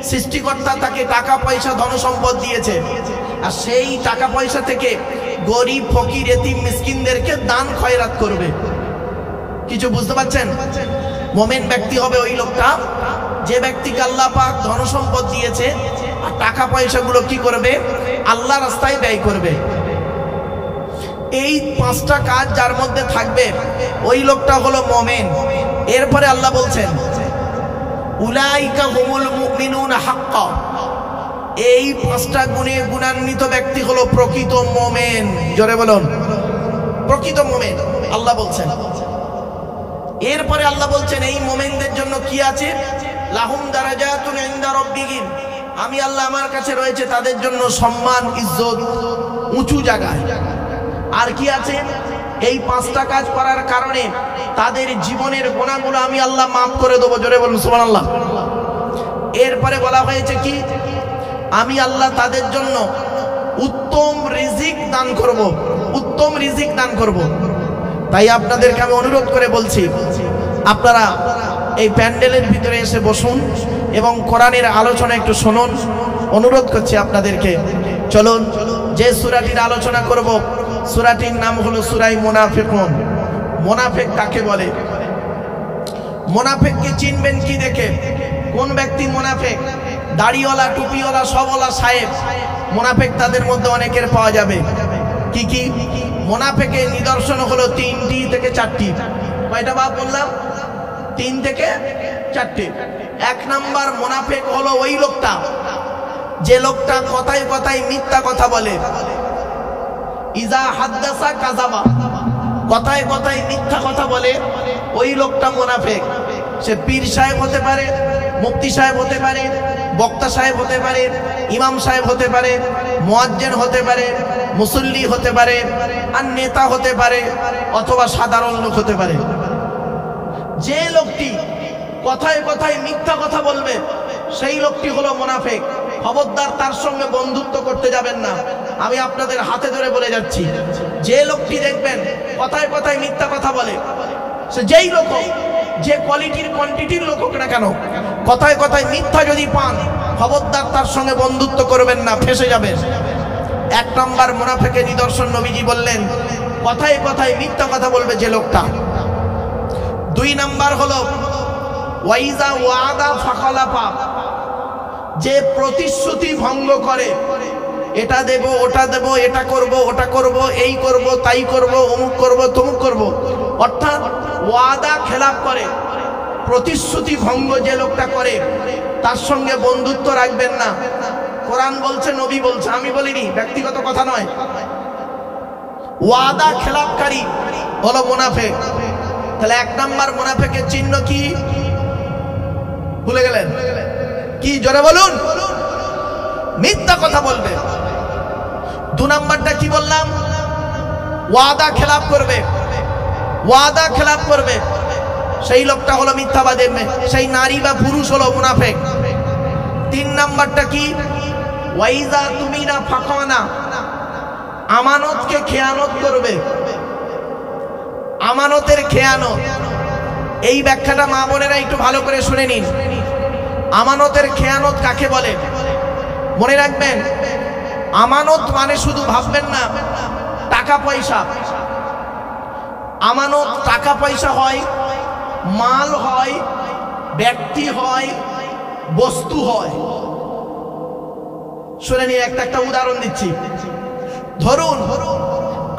সৃষ্টিকর্তা তাকে টাকা পয়সা ধন সম্পদ দিয়েছে, আর সেই টাকা পয়সা থেকে গরিব, ফকির, এতিম, মিসকিনদেরকে দান খয়রাত করবে। কিছু বুঝতে পারছেন? মুমিন ব্যক্তি হবে ওই লোকটা, যে ব্যক্তিকে আল্লাহ পাক ধন সম্পদ দিয়েছে আর টাকা পয়সাগুলো কি করবে? আল্লাহ রাস্তায় ব্যয় করবে। এই 5টা কাজ যার মধ্যে থাকবে, ওই লোকটা হলো মুমিন। এরপরে আল্লাহ বলছেন, উলাইকা হুমুল মুমিনুনা হাক্কা। এই 5টা গুণে গুণান্বিত ব্যক্তি হলো প্রকৃত মুমিন। জোরে বলুন, প্রকৃত মুমিন আল্লাহ বলছেন। এরপরে আল্লাহ বলছেন, এই মুমিনদের জন্য কি আছে? লাহুম দারাজাতুন ইনদা রাব্বিহিম। আমি আল্লাহ, আমার কাছে রয়েছে তাদের জন্য সম্মান, ইজ্জত, উঁচু জায়গায়। আর কি আছে? এই 5টা কাজ করার কারণে তাদের জীবনের গুনাহগুলো আমি আল্লাহ মাফ করে দেবো। জোরে বলুন সুবহানাল্লাহ। এরপরে বলা হয়েছে কি? আমি আল্লাহ তাদের জন্য উত্তম রিজিক দান করব। উত্তম রিজিক দান করব। তাই আপনাদেরকে আমি অনুরোধ করে বলছি, আপনারা এই প্যান্ডেলের ভিতরে এসে বসুন এবং কোরআনের আলোচনা একটু শুনুন। অনুরোধ করছি আপনাদেরকে, চলুন যে সূরাটির আলোচনা করব, সূরাটির নাম হলো সূরা মুনাফিকুন। মুনাফিক কাকে বলে? মুনাফিককে চিনবেন কি দেখে? কোন ব্যক্তি মুনাফিক? দাড়িওয়ালা, টুপিওয়ালা, সবওয়ালা, সাহেব মুনাফিক তাদের মধ্যে অনেকের পাওয়া যাবে। কি কি মুনাফিকের নিদর্শন হলো 3টি থেকে 4টি। কয়টা বাপ বললাম? 3 থেকে 4টি। 1 নাম্বার মুনাফিক হলো ওই লোকটা, যে লোকটা কথায় কথায় মিথ্যা কথা বলে। ইজা হাদ্দাসা কাযাবা, কথায় কথায় মিথ্যা কথা বলে, ওই লোকটা মুনাফিক। সে পীর সাহেব হতে পারে, মুফতি সাহেব হতে পারে, বক্তা সাহেব হতে পারে, ইমাম সাহেব হতে পারে, মুয়াজ্জিন হতে পারে, মুসল্লি হতে পারে, আর নেতা হতে পারে, অথবা সাধারণ লোক হতে পারে। যে লোকটি কথায় কথায় মিথ্যা কথা বলবে, সেই লোকটি হলো মুনাফিক। খবরদার তার সঙ্গে বন্ধুত্ব করতে যাবেন না। আমি আপনাদের হাতে ধরে বলে যাচ্ছি, যে লোকটি দেখবেন কথায় কথায় মিথ্যা কথা বলে, সে যেই লোক, যে কোয়ালিটির কোয়ান্টিটির লোক হোক না কেন, কথায় কথায় মিথ্যা যদি পান, খবরদার তার সঙ্গে বন্ধুত্ব করবেন না, ফেসে যাবেন। 1 নম্বর মুনাফিকের নিদর্শন নবীজি বললেন, কথায় কথায় মিথ্যা কথা বলবে যে লোকটা। 2 নম্বর হলো ওয়াইজা ওয়াদা ফাখালাফা, যে প্রতিশ্রুতি ভঙ্গ করে। এটা দেব, ওটা দেব, এটা করব, ওটা করব, এই করব, তাই করব, অমুক করব, তমুক করব, অর্থাৎ ওয়াদা খেলাপ করে। প্রতিশ্রুতি ভঙ্গ যে লোকটা করে, তার সঙ্গে বন্ধুত্ব রাখবেন না। কোরআন বলছে, নবী বলছে, আমি বলিনি, ব্যক্তিগত কথা নয়। ওয়াদা খেলাপকারী হলো মুনাফিক। তাহলে 1 নম্বর মুনাফিকের চিহ্ন কি? ভুলে গেলেন? কি? জোরে বলুন। মিথ্যা কথা বলবে। 2 নম্বরটা কি বললাম? ওয়াদা খেলাপ করবে। ওয়াদা খেলাপ করবে, সেই লোকটা হলো মিথ্যাবাদী, সেই নারী বা পুরুষ হলো মুনাফিক। 3 নম্বরটা কি? ওয়াইজা তুমিনা ফাখানা, আমানতকে খেয়ানত করবে। আমানতের খেয়ানত, এই ব্যাখ্যাটা মা বোনেরা একটু ভালো করে শুনে নিন। আমানতের খেয়ানত কাকে বলে? মনে রাখবেন, আমানত মানে শুধু ভাববেন না টাকা পয়সা। আমানত টাকা পয়সা হয়, মাল হয়, ব্যক্তি হয়, বস্তু হয়। শুনে নিয়ে একটা উদাহরণ দিচ্ছি। ধরুন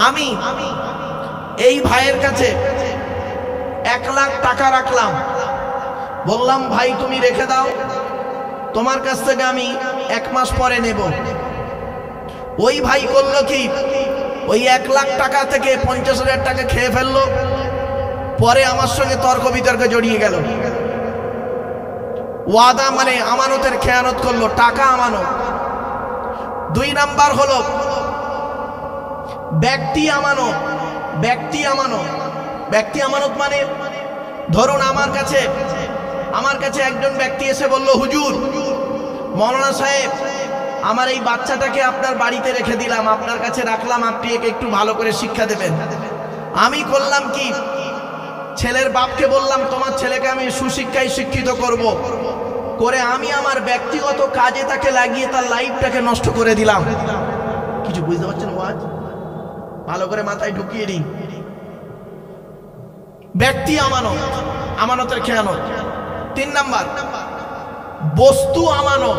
আমি এই ভাইয়ের কাছে 1 লাখ টাকা রাখলাম, বললাম ভাই তুমি রেখে দাও, তোমার কাছ থেকে আমি 1 মাস পরে নেব। ওই ভাই করলো কি, ওই 1 লাখ টাকা থেকে 50,000 টাকা খেয়ে ফেললো, পরে আমার সঙ্গে তর্ক বিতর্কে জড়িয়ে গেল। ওয়াদা মানে আমানতের খেয়ানত করলো, টাকা আমানত। 2 নাম্বার হলো ব্যক্তি আমানত। ব্যক্তি আমানত, ব্যক্তি আমানত মানে ধরুন আমার কাছে একজন ব্যক্তি এসে বলল, হুজুর, মৌলানা সাহেব, আমার এই বাচ্চাটাকে আপনার বাড়িতে রেখে দিলাম, আপনার কাছে রাখলাম, আপনি একে একটু ভালো করে শিক্ষা দেবেন। আমি করলাম কি, ছেলের বাপকে বললাম, তোমার ছেলেকে আমি সুশিক্ষায় শিক্ষিত করব, করে আমি আমার ব্যক্তিগত কাজে তাকে লাগিয়ে তার লাইফটাকে নষ্ট করে দিলাম। কিছু বুঝতে পারছেন? ওয়াজ ভালো করে মাথায় ঢুকিয়ে দিন। ব্যক্তি আমানত, আমানতের খেয়ানত। 3 নাম্বার বস্তু আমানত।